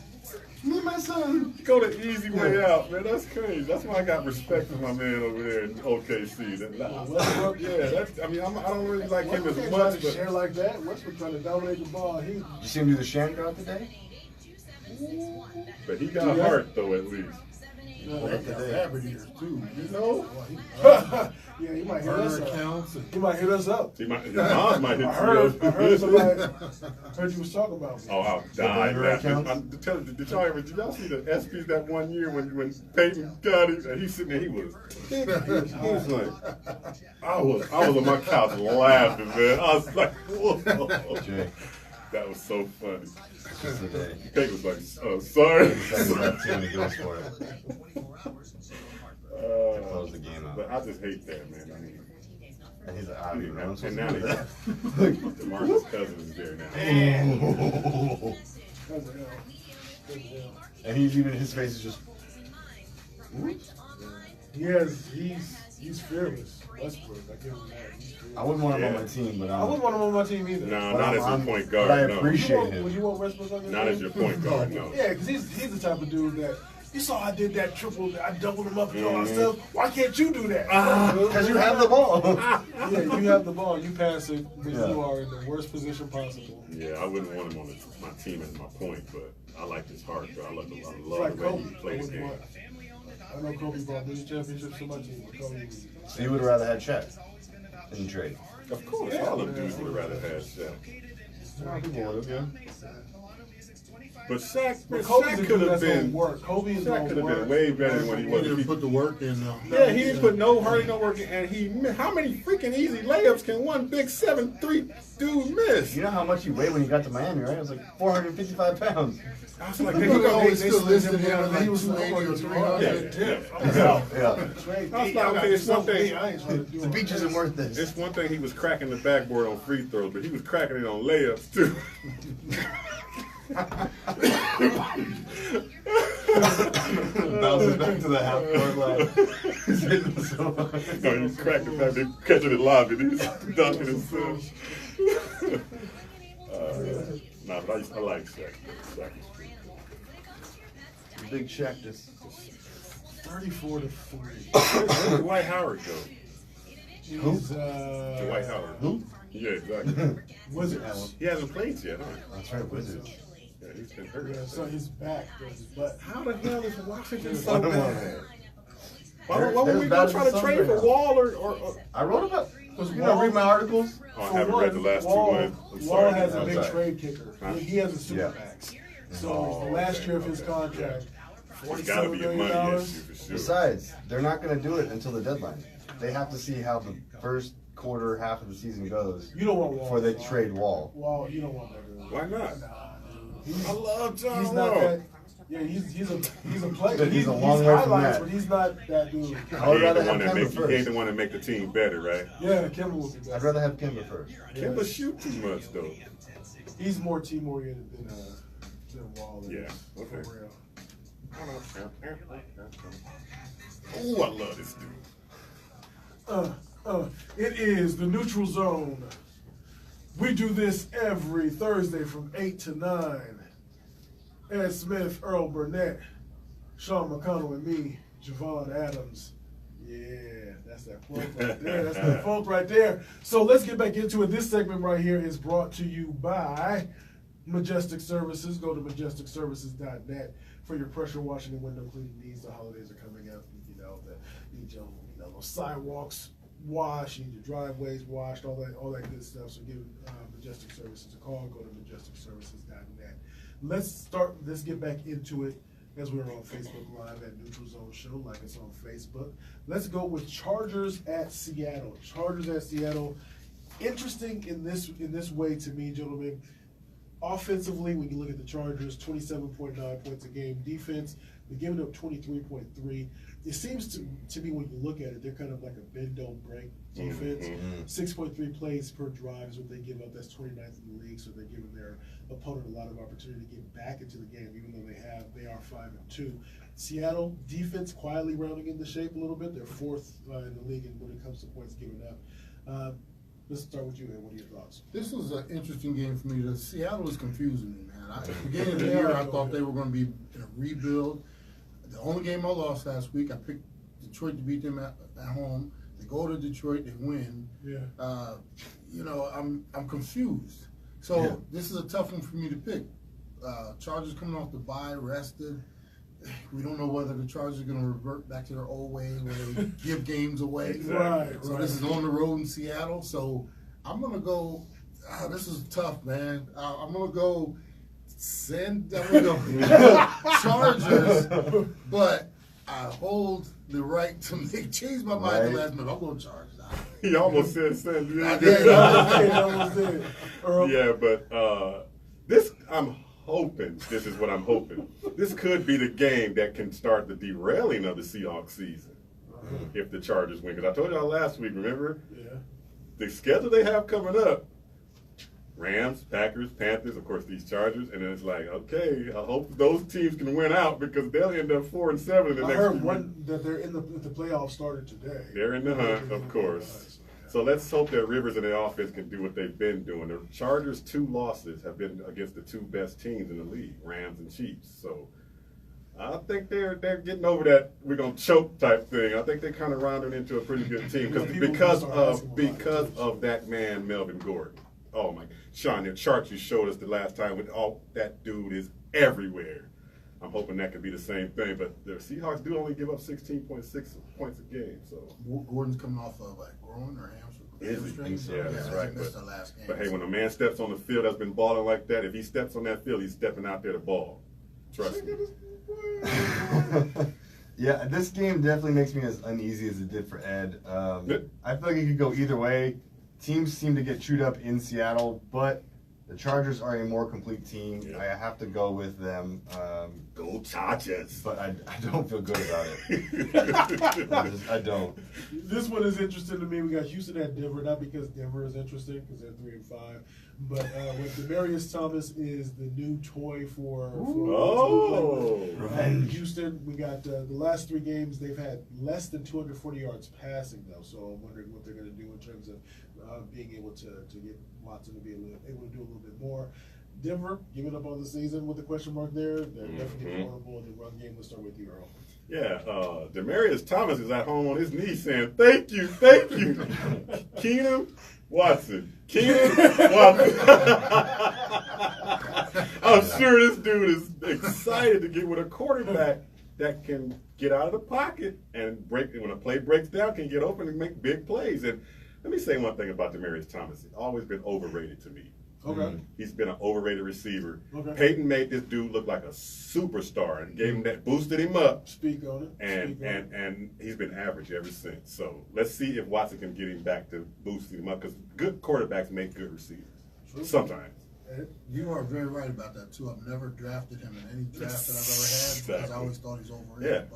Me and my son. Go the easy way out, man. That's crazy. That's why I got respect for my man over there in OKC. Westbrook, Yeah, that's. I mean, I don't really like him as Westbrook much, trying to share but like that. Westbrook trying to dominate the ball. You see him do the shank out today? he got heart though at least. They got fabric eaters, too. You know, Yeah, he might hit us Burner up. accounts. And He might hit us up. his mom might hit I heard somebody heard you was talking about me. Oh, I'll die. burner accounts? Did y'all see the ESPYs that one year when Peyton got it? And he's sitting there, he was like, I was on my couch laughing, man. I was like, whoa. Jay, That was so funny. just the day. Peyton was like, oh, sorry. Second left team, he goes for it. Close the game out. But I just hate that, man. I mean, And he's like, I don't even know. I'm and supposed now to do that. DeMarcus Cousins is there now. And he's even, his face is just, He's fearless. Westbrook, I give him that. He's fearless. I wouldn't want him on Yeah. my team, but I wouldn't want him on my team either. No, But not as I'm- your point but I guard, no. appreciate Would him. you want Westbrook on your Not team? as your point guard, no. Yeah, because he's the type of dude that you saw I did that triple, I doubled him up and all that stuff. Why can't you do that? Because you have the ball. Yeah, you have the ball, you pass it, but Yeah. you are in the worst position possible. Yeah, I wouldn't want him on my team as my point, but I like his heart, though. I love It's the like way Kobe. he plays game. I know Kobe brought many championships to my team. But Kobe was- So you would have rather had Chet in the trade. Of course, all them dudes would have rather had Shaq. But Shaq, But man, Kobe's a Shaq dude could have that's gonna been. work. Kobe is Shaq gonna could have work. been way better than what he He was. didn't put the work in though. Yeah, he didn't put hardly no work in, and how many freaking easy layups can one big 7'3" dude miss? You know how much he weighed when he got to Miami, right? It was like 455 pounds. I was like, They he gonna always they still slid listed him him down, as and he like was 280 or like 300. Yeah. Trade I was me. like, I okay, got it's one something. thing. I ain't trying to do The all beach that. isn't worth this. It's one thing he was cracking the backboard on free throws, but he was cracking it on layups too. Bounces back to the half court line. He's hitting it so hard. No, he was cracking back, they catching it live, and he was dunking himself. Nah, but I like Shaq. Shaq is cool. Big Shaq just. 34 to 40. Where'd Dwight Howard go? He's Dwight Howard. Who? Yeah, exactly. Wizards. He hasn't played yet, huh? That's right, Wizards. Yeah, he's been hurt. Yeah, so his back, but How the hell is Washington so Wonder bad? Woman. Why They're would we bad go in try the to sun trade right for now. Wall or I wrote about. Because You know, read my articles. Oh, I haven't read the last two ones. I'm Wall sorry. has a I'm big sorry. trade kicker. Huh? He has a super Yeah. max. So Oh, the last okay, year of his okay. contract, It's got to $47 be a money million. issue for sure. Besides, they're not going to do it until the deadline. They have to see how the first quarter, half of the season goes You don't want Wall. before they trade Wall. Wall, you don't want that. Dude. Why not? He's, I love John he's not Wall. that. Yeah, he's a player. But he's a long way from highlights, that. but he's not that dude. I He would ain't rather the one have that Kemba make he ain't first. the one that make the team better, right? Yeah, Kemba will be I'd better. rather have Kemba first. Kemba shoot too much though. He's more team oriented than Wall. Is, Yeah, okay. For real. Oh, I love this dude. It is the Neutral Zone. We do this every Thursday from 8 to 9. Ed Smith, Earl Burnett, Sean McConnell, and me, Javon Adams. Yeah, that's that funk right there. That's that funk right there. So let's get back into it. This segment right here is brought to you by Majestic Services. Go to majesticservices.net for your pressure washing and window cleaning needs. The holidays are coming up. You know, you need your those sidewalks washed, you need your driveways washed, all that good stuff. So give Majestic Services a call. Go to majesticservices.net. Let's get back into it as we're on Facebook Live at Neutral Zone Show. Like us on Facebook. Let's go with Chargers at Seattle. Chargers at Seattle. Interesting in this way to me, gentlemen. Offensively, when you look at the Chargers, 27.9 points a game. Defense, they're giving up 23.3. It seems to me when you look at it, they're kind of like a bend don't break defense. 6.3 plays per drive is what they give up. That's 29th in the league, so they're giving their opponent a lot of opportunity to get back into the game, even though they are 5-2. Seattle defense quietly rounding into shape a little bit. They're fourth in the league when it comes to points given up. Let's start with you, Ed. What are your thoughts? This was an interesting game for me. Seattle is confusing me, man. At the beginning of the year, I thought they were going to be in a rebuild. The only game I lost last week, I picked Detroit to beat them at home. They go to Detroit, they win. Yeah. I'm confused. So This is a tough one for me to pick. Chargers coming off the bye, rested. We don't know whether the Chargers are going to revert back to their old way where they give games away. Right. So this is on the road in Seattle. So I'm going to go. This is tough, man. I'm going to go. Chargers, but I hold the right to change my mind at the last minute. I'm going to Chargers. He almost said San Diego. I did. I almost did. Earl? Yeah, but I'm hoping, this is what I'm hoping. This could be the game that can start the derailing of the Seahawks season if the Chargers win. Because I told y'all last week, remember? Yeah. The schedule they have coming up, Rams, Packers, Panthers, of course these Chargers, and then it's like, okay, I hope those teams can win out because they'll end up 4-7 in the I next heard few one that they're in the playoffs started today. They're in the hunt, of course. So let's hope that Rivers and their offense can do what they've been doing. The Chargers' 2 losses have been against the 2 best teams in the league, Rams and Chiefs. So I think they're getting over that we're gonna choke type thing. I think they kind of rounded into a pretty good team because of that man Melvin Gordon. Oh my, Sean, the chart you showed us the last time with that dude is everywhere. I'm hoping that could be the same thing, but the Seahawks do only give up 16.6 points a game. So Gordon's coming off of like groin or hamstring. Is he? Hamstring? Yeah, that's right. He missed the last game. But hey, when a man steps on the field that's been balling like that, if he steps on that field, he's stepping out there to ball. Trust me. Yeah, this game definitely makes me as uneasy as it did for Ed. I feel like it could go either way. Teams seem to get chewed up in Seattle, but the Chargers are a more complete team. Yeah. I have to go with them. Go Chargers. But I don't feel good about it. I don't. This one is interesting to me. We got Houston at Denver, not because Denver is interesting, because they're 3-5, but with Demaryius Thomas is the new toy for Oh. Revenge. Houston. We got the last 3 games they've had less than 240 yards passing though, so I'm wondering what they're going to do in terms of being able to get Watson to be able to do a little bit more. Denver giving up on the season with a question mark there. They're definitely vulnerable in the run game. Let's start with you, Earl. Yeah, Demaryius Thomas is at home on his knees saying, thank you, thank you. Keenan Watson. Keenan Watson. I'm sure this dude is excited to get with a quarterback that can get out of the pocket and break, when a play breaks down, can get open and make big plays. And let me say one thing about Demaryius Thomas. He's always been overrated to me. Okay. He's been an overrated receiver. Okay. Peyton made this dude look like a superstar and gave him that, boosted him up. Speak on it. And he's been average ever since. So let's see if Watson can get him back to boosting him up, because good quarterbacks make good receivers. True. Sometimes. You are very right about that too. I've never drafted him in any draft that I've ever had because I always thought he's overrated.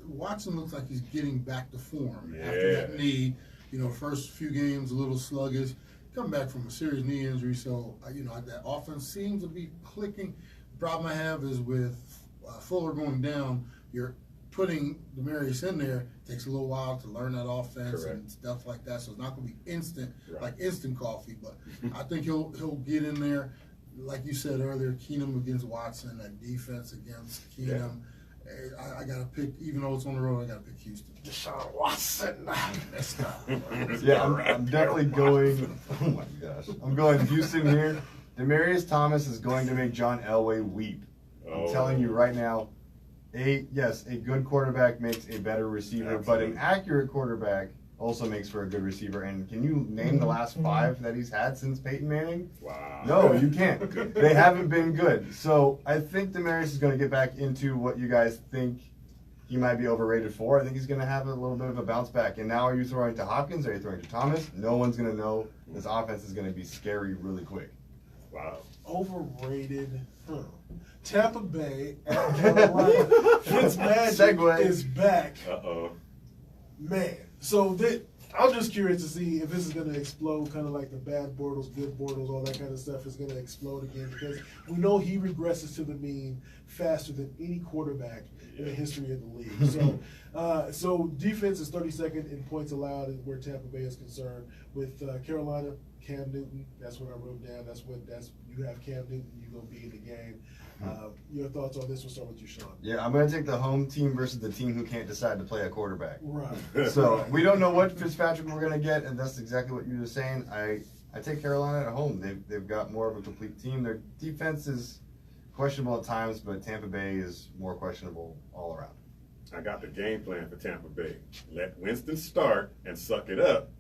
Watson looks like he's getting back to form after that knee. You know, first few games a little sluggish, coming back from a serious knee injury. So that offense seems to be clicking. The problem I have is with Fuller going down, you're putting Demaryius in there. It takes a little while to learn that offense and stuff like that. So it's not going to be instant, like instant coffee. But I think he'll get in there. Like you said earlier, Keenum against Watson, that defense against Keenum. I got to pick, even though it's on the road, I got to pick Houston. Deshaun Watson. Yeah, I'm definitely going. Oh my gosh, I'm going Houston here. Demaryius Thomas is going to make John Elway weep. I'm telling you right now. A good quarterback makes a better receiver, but an accurate quarterback also makes for a good receiver. And can you name the last 5 that he's had since Peyton Manning? Wow. No, you can't. They haven't been good. So I think Demaryius is going to get back into what you guys think he might be overrated for. I think he's going to have a little bit of a bounce back. And now are you throwing to Hopkins? Are you throwing to Thomas? No one's going to know. This offense is going to be scary really quick. Wow. Overrated. Tampa Bay at Carolina. Fitzmagic is back. Uh-oh. Man. So I'm just curious to see if this is going to explode, kind of like the bad Bortles, good Bortles, all that kind of stuff is going to explode again, because we know he regresses to the mean faster than any quarterback in the history of the league. So defense is 32nd in points allowed where Tampa Bay is concerned. With Carolina, Cam Newton, that's what I wrote down. You have Cam Newton, you go be in the game. Your thoughts on this? We'll start with you, Sean. Yeah, I'm going to take the home team versus the team who can't decide to play a quarterback. Right. So we don't know what Fitzpatrick we're going to get, and that's exactly what you were saying. I take Carolina at home. They've got more of a complete team. Their defense is questionable at times, but Tampa Bay is more questionable all around. I got the game plan for Tampa Bay. Let Winston start and suck it up.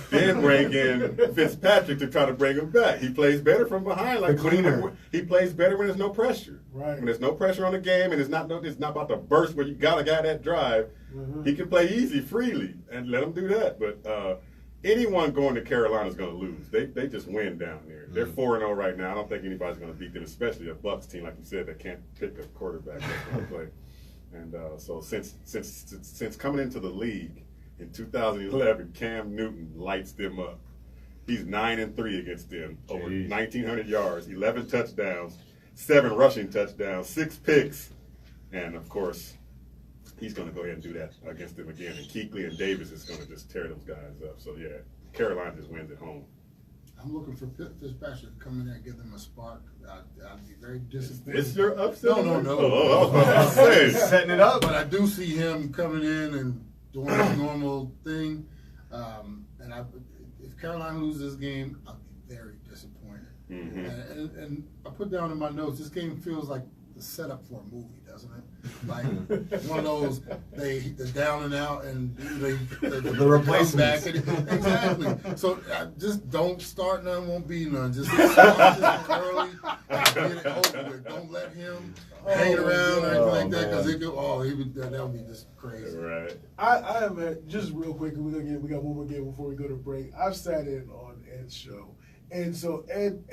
Then bring in Fitzpatrick to try to bring him back. He plays better from behind. Like the cleaner. He plays better when there's no pressure. Right. When there's no pressure on the game and it's not about the burst where you got a guy that drive. Mm-hmm. He can play easy, freely, and let him do that. But anyone going to Carolina is going to lose. They just win down there. They're 4-0 right now. I don't think anybody's going to beat them, especially a Bucs team, like you said, that can't pick a quarterback that's going to play. And so since coming into the league in 2011, Cam Newton lights them up. He's 9-3 against them, over 1,900 yards, 11 touchdowns, 7 rushing touchdowns, 6 picks, and of course, he's going to go ahead and do that against them again. And Kuechly and Davis is going to just tear those guys up. So yeah, Carolina just wins at home. I'm looking for Fitzpatrick to come in there and give them a spark. I'd be very disappointed. Is your upset? No. Oh, I was about to say. Setting it up. But I do see him coming in and doing his normal thing. If Carolina loses this game, I'll be very disappointed. Mm-hmm. And I put down in my notes, this game feels like the setup for a movie, doesn't it? Like one of those the down and out and The replacements. Exactly. So just don't start none, won't be none. Just start just early and get it over with. Don't let him hang around or anything like that because it go. Oh, that would be just crazy. Right. I have had, just real quick, we got one more game before we go to break. I've sat in on Ed's show. And so Ed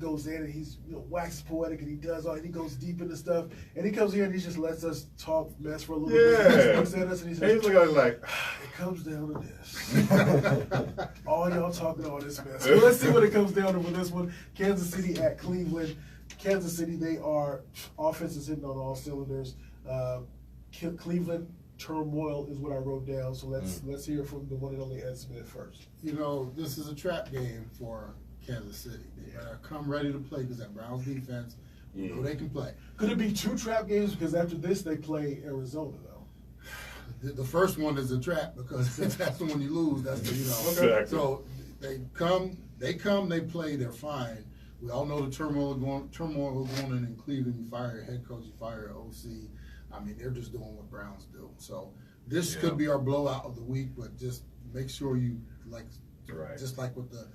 goes in and he's waxes poetic and he does all and he goes deep into stuff and he comes here and he just lets us talk mess for a little bit. He just looks at us and he says, He's looking at us like, it comes down to this. All y'all talking all this mess. Well, let's see what it comes down to with this one. Kansas City at Cleveland. Kansas City, they are offense is hitting on all cylinders. Cleveland turmoil is what I wrote down. So let's hear from the one and only Ed Smith first. You know, this is a trap game for Kansas City. They better come ready to play because that Browns defense, you know they can play. Could it be 2 trap games? Because after this, they play Arizona, though. The first one is a trap because if that's the one you lose, that's the, Exactly. So they play, they're fine. We all know the turmoil going in Cleveland. You fire your head coach, you fire your OC. I mean, they're just doing what Browns do. So this could be our blowout of the week, but just make sure you just like with the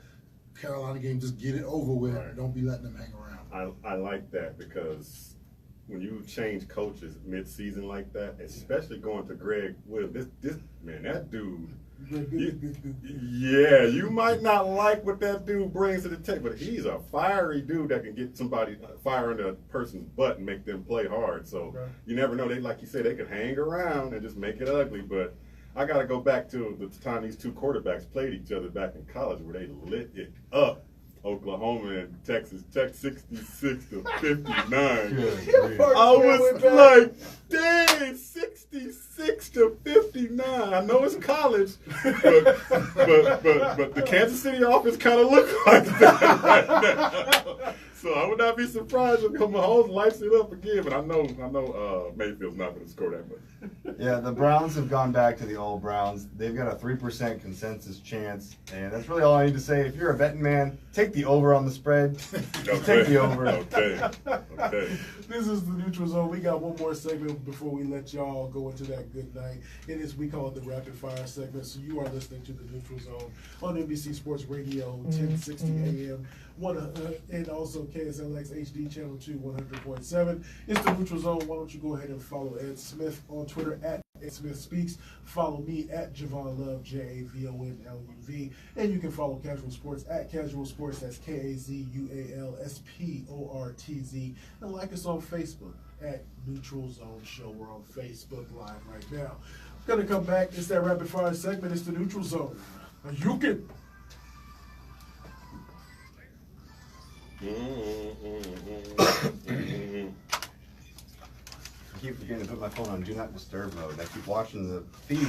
Carolina game, just get it over with. Right. Don't be letting them hang around. I like that because when you change coaches mid-season like that, especially going to Greg Williams, this man, that dude. Yeah, you might not like what that dude brings to the table, but he's a fiery dude that can get somebody fire in a person's butt and make them play hard. So you never know. They, like you said, they could hang around and just make it ugly. But I got to go back to the time these 2 quarterbacks played each other back in college, where they lit it up. Oklahoma and Texas Tech 66 to 59. I was like, dang, 66 to 59. I know it's college, but the Kansas City offense kind of look like that right now. So I would not be surprised if Mahomes lights it up again. But I know Mayfield's not going to score that much. Yeah, the Browns have gone back to the old Browns. They've got a 3% consensus chance, and that's really all I need to say. If you're a betting man, take the over on the spread. Just take the over. Okay. This is the Neutral Zone. We got one more segment before we let y'all go into that good night. It is, we call it the Rapid Fire segment. So you are listening to the Neutral Zone on NBC Sports Radio, 1060 AM. And also KSLX HD Channel 2 100.7. It's the Neutral Zone. Why don't you go ahead and follow Ed Smith on Twitter at Ed Smith Speaks. Follow me at Javon Love, JAVONLUV. And you can follow Casual Sports at Casual Sports. That's KAZUALSPORTZ. And like us on Facebook at Neutral Zone Show. We're on Facebook Live right now. Gonna come back. It's that Rapid Fire segment. It's the Neutral Zone. You can. I keep forgetting to put my phone on Do Not Disturb mode. I keep watching the feed,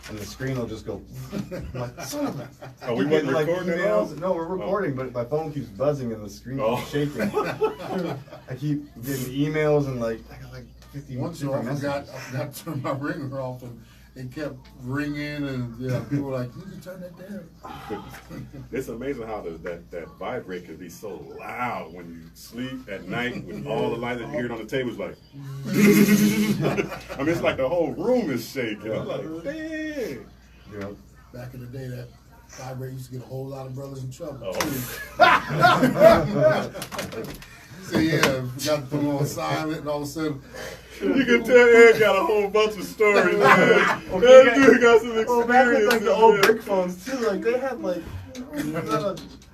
and the screen will just go. I'm like, son of a. Oh, we wasn't recording at all? No, we're recording, but my phone keeps buzzing and the screen keeps shaking. I keep getting emails and I got 50 Once different I messages. forgot to turn my ringer off and kept ringing and people were like, you can turn that down. It's amazing how that vibrate can be so loud when you sleep at night with all the lights that you hear it on the table. It's like, I mean, it's like the whole room is shaking. I'm like, dang. Yeah. Back in the day, that vibrate used to get a whole lot of brothers in trouble. So yeah, got to put them on silent and all of a sudden. You can tell Ed got a whole bunch of stories, man. That dude got some experience. Oh, back with the old brick phones too, they had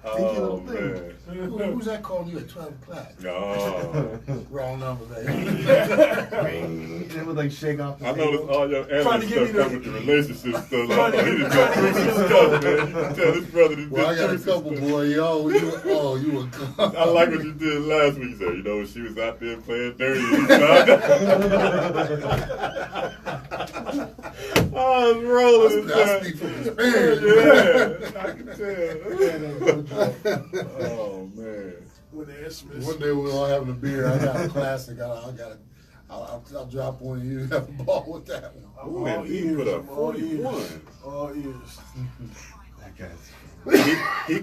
Oh, man. Who's that calling you at 12 o'clock? Oh. Wrong number, baby. And it would shake off the I noticed all your Trying to analyst give me stuff come with the relationship stuff. He done been through some stuff, man. You can tell this brother done Well, I got a been through some couple, stuff. boy. You were. I like what you did last week. You said, you know, when she was out there playing dirty. I was rolling this I time. speak from experience. Yeah, I can tell. Oh, man. With Ed Smith. One day we're all having a beer. I got a classic. I'll drop one and you have a ball with that one. Ooh, man, he put up all 41. ears. All ears. That guy's. He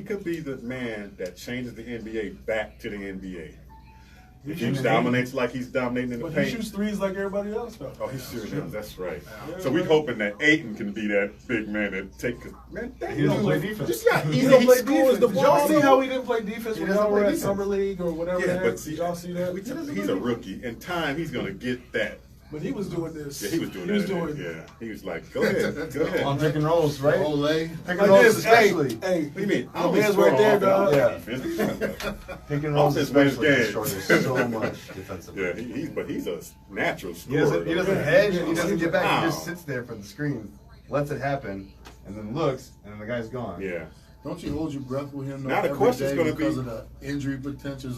could be the man that changes the NBA back to the NBA. If he dominates like he's dominating in the But he paint. shoots threes like everybody else though. Oh, he sure does. That's right. Yeah. So we're hoping that Ayton can be that big man that take. Man, He doesn't play defense. Just got He easy. don't He play scores defense. the Did y'all ball. see how he didn't play defense He when doesn't y'all were play at defense. Summer League or whatever the Yeah, heck? but see, Did y'all see that? he's a rookie. In time, he's gonna get that. But he was doing this. Yeah, he was doing He was that. doing Yeah, he was like, go ahead, go On ahead. pick and rolls, right? Olay. Pick and like rolls this. Hey, especially. hey, What do you mean? my man's right there, dog. Yeah. Yeah, Pick and rolls Offense wins especially. games. Shorters so much defensively. but he's a natural He scorer. doesn't though. hedge and he doesn't get back. He Wow. just sits there for the screen, lets it happen, and then looks, and then the guy's gone. Yeah. Don't you hold your breath with him? though, Now the every question's day gonna because be- of the injury potential.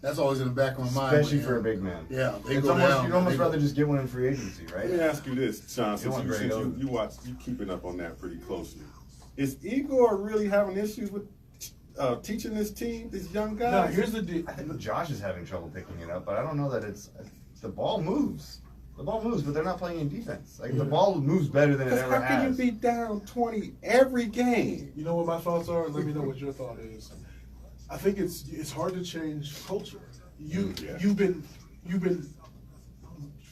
That's always in the back of my mind. Especially with for a him. big man. Yeah, they It's go almost, down. you'd almost They go- rather just get one in free agency, right? Let me ask you this, Sean, You since want Greg Oden. you keeping up on that pretty closely. Is Igor really having issues with teaching this team, these young No, guys? here's the deal. I think Josh is having trouble picking it up, but I don't know that it's the ball moves. The ball moves, but they're not playing in defense. Like the ball moves better than it Because ever how can you has. be down 20 every game? You know what my thoughts are? Let me know what your thought is. I think it's hard to change culture. Yeah. You've been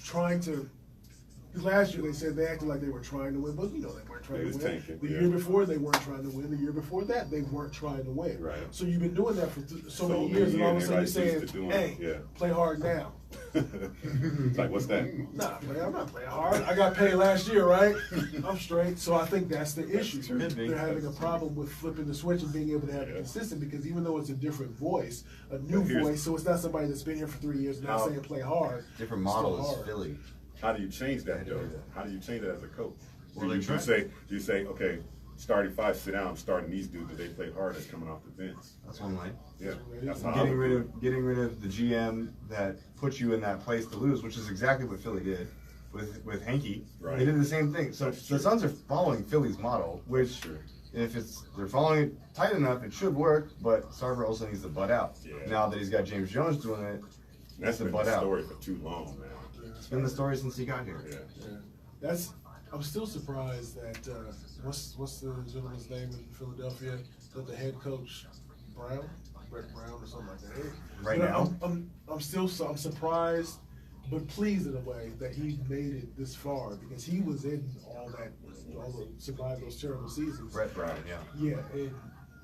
trying to. Last year they said they acted like they were trying to win, but you know they weren't trying They to was win. tanking, The yeah. year before they weren't trying to win. The year before that they weren't trying to win. Right. So you've been doing that for so many many years, and all of a years, sudden you're everybody's saying, used to doing "Hey, it, yeah. play hard now." It's like, what's that? Nah, man, I'm not playing hard. I got paid last year, right? I'm straight. So I think that's the issue. Could be. They're having a problem with flipping the switch and being able to have it Yeah. consistent because even though it's a different voice, a new But here's- voice, so it's not somebody that's been here for 3 years and now How- saying play hard. Different It's still model is hard. Philly. How do you change that, They do though? that. How do you change that as a coach? Well, do they you try. say, okay, starting five, sit down, I'm starting these dudes because they played hard as coming off the bench. That's one way. Yeah, that's how I Getting would rid do of the GM that puts you in that place to lose, which is exactly what Philly did with Henke. Right. They did the same thing. So That's the true. Suns are following Philly's model, which True. if they're following it tight enough, it should work. But Sarver also needs to butt out. Yeah. Now that he's got James Jones doing it, That's to been butt the out. story for too long, man. It's been the story since he got here. Yeah. Yeah. I'm still surprised that what's the gentleman's name in Philadelphia? That the head coach Brown, Brett Brown or something like that. Right But now? I'm surprised, but pleased in a way that he made it this far because he was in survived those terrible seasons. Brett Brown, yeah. Yeah, and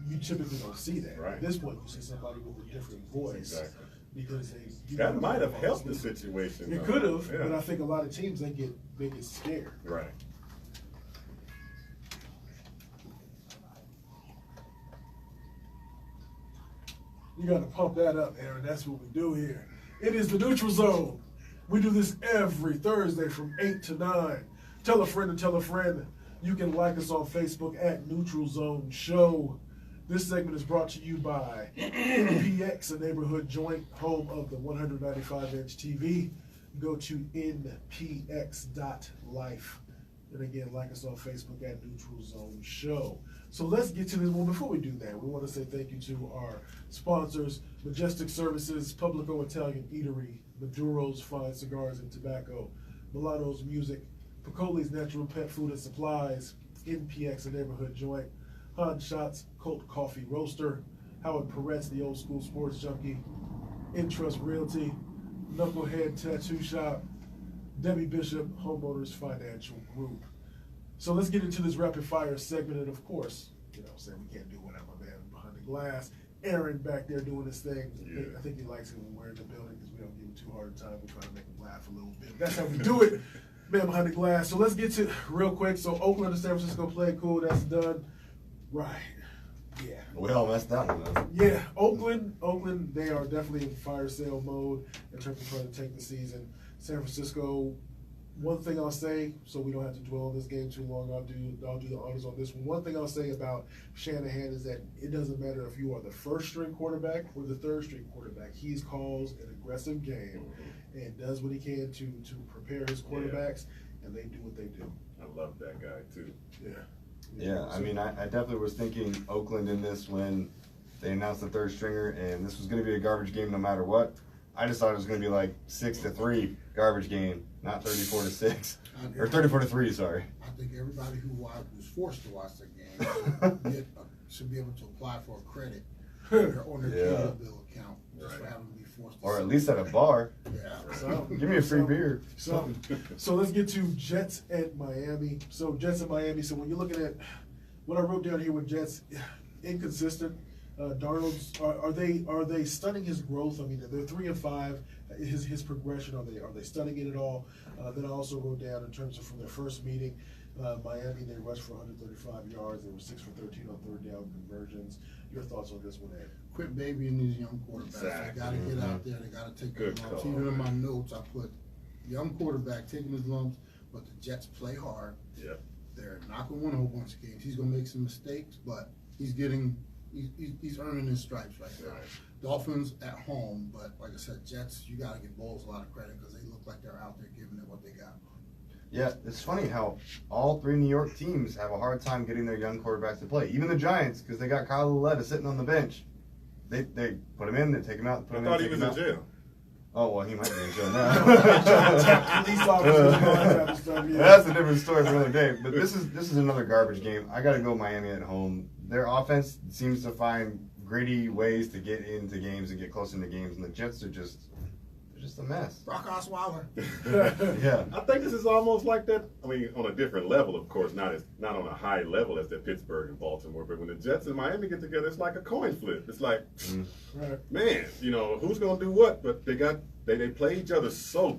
you typically don't see that. Right. At this point, you see somebody with a different voice. Exactly. Because That might have helped the situation. It though. could have, Yeah. but I think a lot of teams they get scared. Right. You got to pump that up, Aaron. That's what we do here. It is the Neutral Zone. We do this every Thursday from 8 to 9. Tell a friend to tell a friend. You can like us on Facebook at Neutral Zone Show. This segment is brought to you by NPX, a neighborhood joint, home of the 195-inch TV. Go to npx.life. And again, like us on Facebook at Neutral Zone Show. So let's get to this. Well, before we do that, we want to say thank you to our sponsors, Majestic Services, Publico Italian Eatery, Maduro's Fine Cigars and Tobacco, Milano's Music, Picoli's Natural Pet Food and Supplies, NPX, a neighborhood joint, Han Shots Colt Coffee Roaster, Howard Peretz, the old school sports junkie, Intrust Realty, Knucklehead Tattoo Shop, Debbie Bishop, Homeowners Financial Group. So let's get into this rapid fire segment, and of course, you know, saying we can't do without my man behind the glass. Aaron back there doing his thing. Yeah. I think he likes it when we're in the building because we don't give him too hard a time. We try to make him laugh a little bit. That's how we do it, man behind the glass. So let's get to real quick. So Oakland and San Francisco played cool. That's done. Right. Yeah. We all messed that one up. Yeah, Oakland, they are definitely in fire sale mode in terms of trying to take the season. San Francisco, one thing I'll say, so we don't have to dwell on this game too long, I'll do the honors on this one. One thing I'll say about Shanahan is that it doesn't matter if you are the first string quarterback or the third string quarterback. He calls an aggressive game and does what he can to prepare his quarterbacks, and they do what they do. I love that guy too. Yeah. Yeah, I mean, I definitely was thinking Oakland in this when they announced the third stringer, and this was going to be a garbage game no matter what. I just thought it was going to be like 6-3 garbage game, not 34-6 or 34-3. Sorry. I think everybody who was forced to watch the game should be able to apply for a credit on their Yeah. cable bill account just for having to be forced to Or at sell. least at a bar. Yeah. So, Give me a free beer. So let's get to Jets at Miami. So Jets at Miami. So when you're looking at what I wrote down here with Jets, inconsistent. Darnold's are they stunning his growth? I mean, they're 3-5. His progression, are they stunning it at all? Then I also wrote down in terms of from their first meeting, Miami, they rushed for 135 yards. They were 6 for 13 on third down conversions. Your thoughts on this one, Ed? Quit babying these young quarterbacks. Exactly. They got to get out there. They got to take Good their lumps. call. Even in my notes, I put young quarterback taking his lumps, but the Jets play hard. Yep. They're not going to win a whole bunch of games. He's going to make some mistakes, but he's earning his stripes right now. Right. Dolphins at home, but like I said, Jets, you got to give Bowles a lot of credit because they look like they're out there giving it what they got. Yeah, it's funny how all three New York teams have a hard time getting their young quarterbacks to play. Even the Giants, because they got Kyle Lauletta sitting on the bench. They put him in, they take him out, put I him thought in, he take was him in out. jail. Oh, well, he might be in jail Police officers, all that type of stuff, yeah. That's a different story for another day. But this is another garbage game. I got to go Miami at home. Their offense seems to find gritty ways to get into games and get close into games, and the Jets are just a mess. Brock Osweiler. Yeah. I think this is almost like that. I mean, on a different level, of course, not on a high level as the Pittsburgh and Baltimore. But when the Jets and Miami get together, it's like a coin flip. It's like, Right. man, who's gonna do what? But they play each other so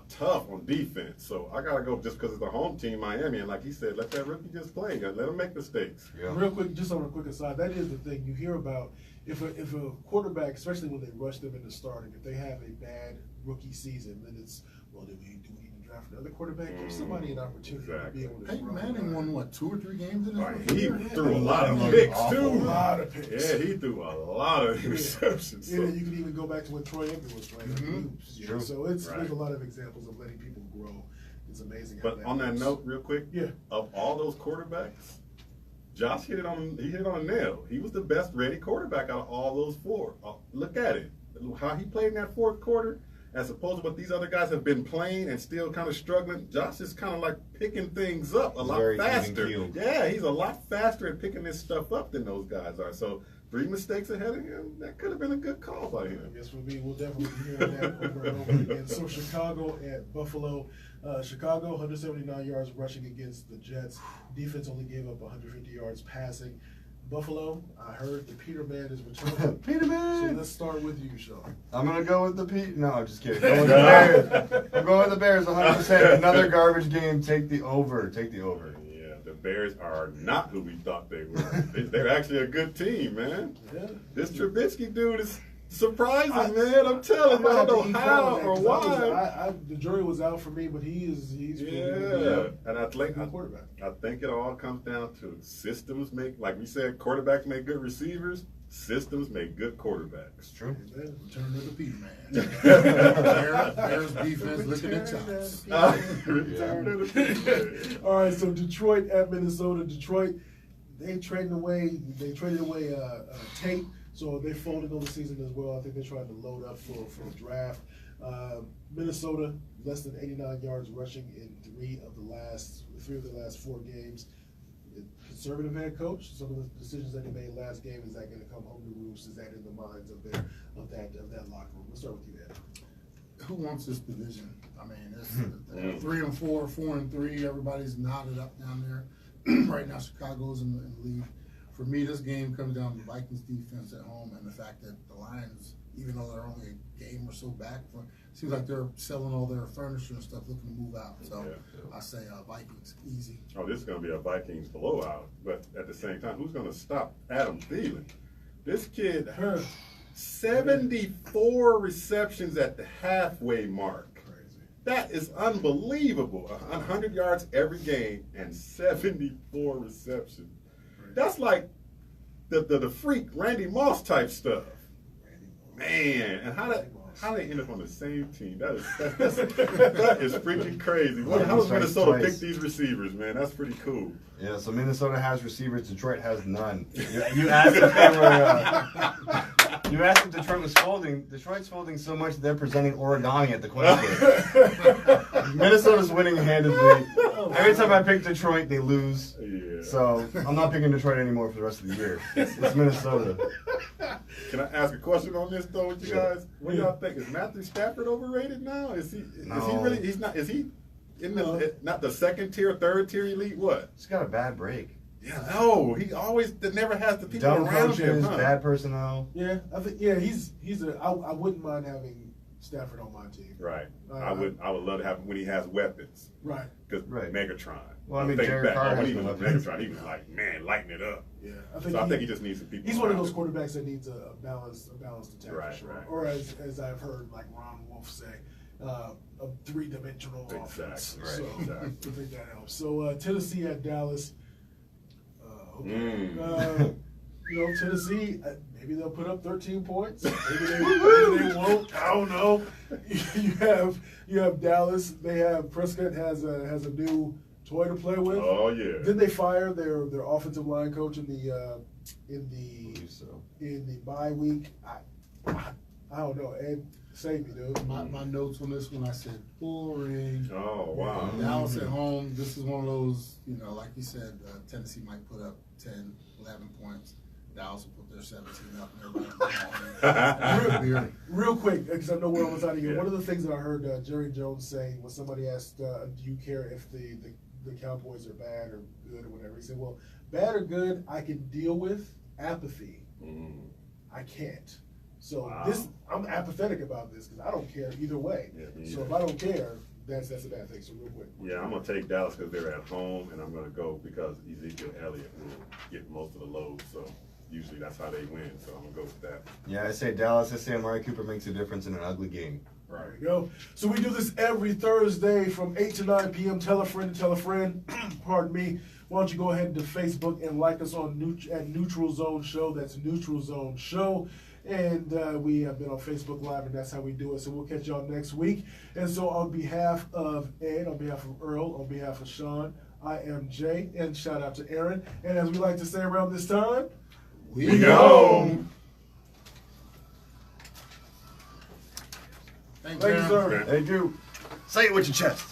tough on defense. So I gotta go just because it's the home team, Miami. And like he said, let that rookie just play. Let him make mistakes. Yeah. Real quick, just on a quick aside, that is the thing you hear about. If a quarterback, especially when they rush them into starting, if they have a bad rookie season, then it's, well, do we need to draft another quarterback? Give somebody an opportunity to Exactly. be able to Peyton run. Manning won, what, 2 or 3 games in his Right, rookie he year? threw a lot of Yeah. picks Awful. too. A lot of picks. Yeah, he threw a lot of interceptions. Yeah, So. you can even go back to when Troy Aikman was playing. Mhm. True. So Right. there's a lot of examples of letting people grow. It's amazing. How But on that works. note, real quick, Yeah. of all those quarterbacks, Josh hit it on a nail. He was the best ready quarterback out of all those 4. Look at it. How he played in that fourth quarter, as opposed to what these other guys have been playing and still kind of struggling. Josh is kind of like picking things up a lot very faster. even-keeled. Yeah, he's a lot faster at picking this stuff up than those guys are. So 3 mistakes ahead of him, that could have been a good call by I him. guess we'll definitely be hearing that over and over again. So Chicago at Buffalo. Chicago, 179 yards rushing against the Jets. Defense only gave up 150 yards passing. Buffalo, I heard the Peterman is returning. So Peterman! let's start with you, Sean. I'm going to go with the Pete. No, I'm just kidding. Going with the Bears. I'm going with the Bears 100%. Another garbage game. Take the over. Take the over. Yeah, the Bears are not who we thought they were. They're actually a good team, man. Yeah. This Trubisky dude is surprising, man. I'm telling you, I might have to don't eat know crow how on that, or 'cause why. the jury was out for me, but he's Yeah, and I think good quarterback. I think it all comes down to systems make, like we said, quarterbacks make good receivers. Systems make good quarterbacks. It's true. Amen. Return to the Peterman. Bears defense licking their chops. All right, so Detroit at Minnesota. Detroit, they traded away Tate, so they folded on the season as well. I think they're trying to load up for the draft. Minnesota, less than 89 yards rushing in 3 of the last 4 games. Conservative head coach. Some of the decisions that he made last game, is that going to come home to roost? Is that in the minds of that locker room? Let's start with you, Ed. Who wants this division? I mean, it's 3-4, 4-3. Everybody's knotted up down there. Right now, Chicago's in the lead. For me, this game comes down to the Vikings defense at home and the fact that the Lions, even though they're only a game or so back, seems like they're selling all their furniture and stuff, looking to move out. So I say Vikings, easy. Oh, this is going to be a Vikings blowout. But at the same time, who's going to stop Adam Thielen? This kid, 74 receptions at the halfway mark. That is unbelievable. 100 yards every game and 74 receptions. That's like the freak Randy Moss type stuff. Man, and how they end up on the same team? That is freaking crazy. How does Minnesota pick these receivers, man? That's pretty cool. Yeah, so Minnesota has receivers. Detroit has none. You asked if they were. You asked if Detroit was folding. Detroit's folding so much that they're presenting origami at the coin flip. Minnesota's winning handedly. Every time I pick Detroit, they lose. Yeah. So I'm not picking Detroit anymore for the rest of the year. It's Minnesota. Can I ask a question on this though with you Yeah. guys? What do y'all think? Is Matthew Stafford overrated now? Is he No. really he's not is he in the not the second tier, third tier elite? What? He's got a bad break. Yeah, no. He always never has the people Dumb around him, coaches, huh? bad personnel. Yeah, I think I wouldn't mind having Stafford on my team. Right. Uh, I would love to have him when he has weapons. Right. Because Right. Megatron. Well, I mean, Think Derek back, Carr when has he was no on weapons. Megatron, he was like, man, lighting it up. Yeah, I think he just needs some people. He's one of around those him. quarterbacks that needs a balanced attack Right, for sure. right. Or as I've heard like Ron Wolf say, a three-dimensional offense. Exactly, So right, exactly. I think that helps. So Tennessee at Dallas. Okay. Mm. Tennessee, maybe they'll put up 13 points. Maybe they won't. I don't know. You have Dallas. They have Prescott has a new toy to play with. Oh yeah. Did they fire their offensive line coach in the I believe so. in the bye week? I don't know. Ed, save me, dude. My notes on this one, I said boring. Oh wow. Dallas at home, this is one of those, like you said, Tennessee might put up 10, 11 points. Dallas will put their 17 up and everybody will Real quick, because I know we're almost out of here. Yeah. One of the things that I heard Jerry Jones say when somebody asked, "Do you care if the Cowboys are bad or good or whatever?" He said, "Well, bad or good, I can deal with. Apathy, I can't." So Wow. I'm apathetic about this because I don't care either way. Yeah, me So either. if I don't care, that's a bad thing. So real quick. Yeah, I'm gonna take Dallas because they're at home, and I'm gonna go because Ezekiel Elliott will get most of the load. So usually that's how they win. So I'm gonna go with that. Yeah, I say Dallas. I say Amari Cooper makes a difference in an ugly game. There we go. So we do this every Thursday from 8 to 9 p.m. Tell a friend to tell a friend. Pardon me. Why don't you go ahead to Facebook and like us on at Neutral Zone Show. That's Neutral Zone Show. And we have been on Facebook Live, and that's how we do it. So we'll catch y'all next week. And so on behalf of Ed, on behalf of Earl, on behalf of Sean, I am Jay, and shout out to Aaron. And as we like to say around this time, We go. Thank you, sir. They do. Say it with your chest.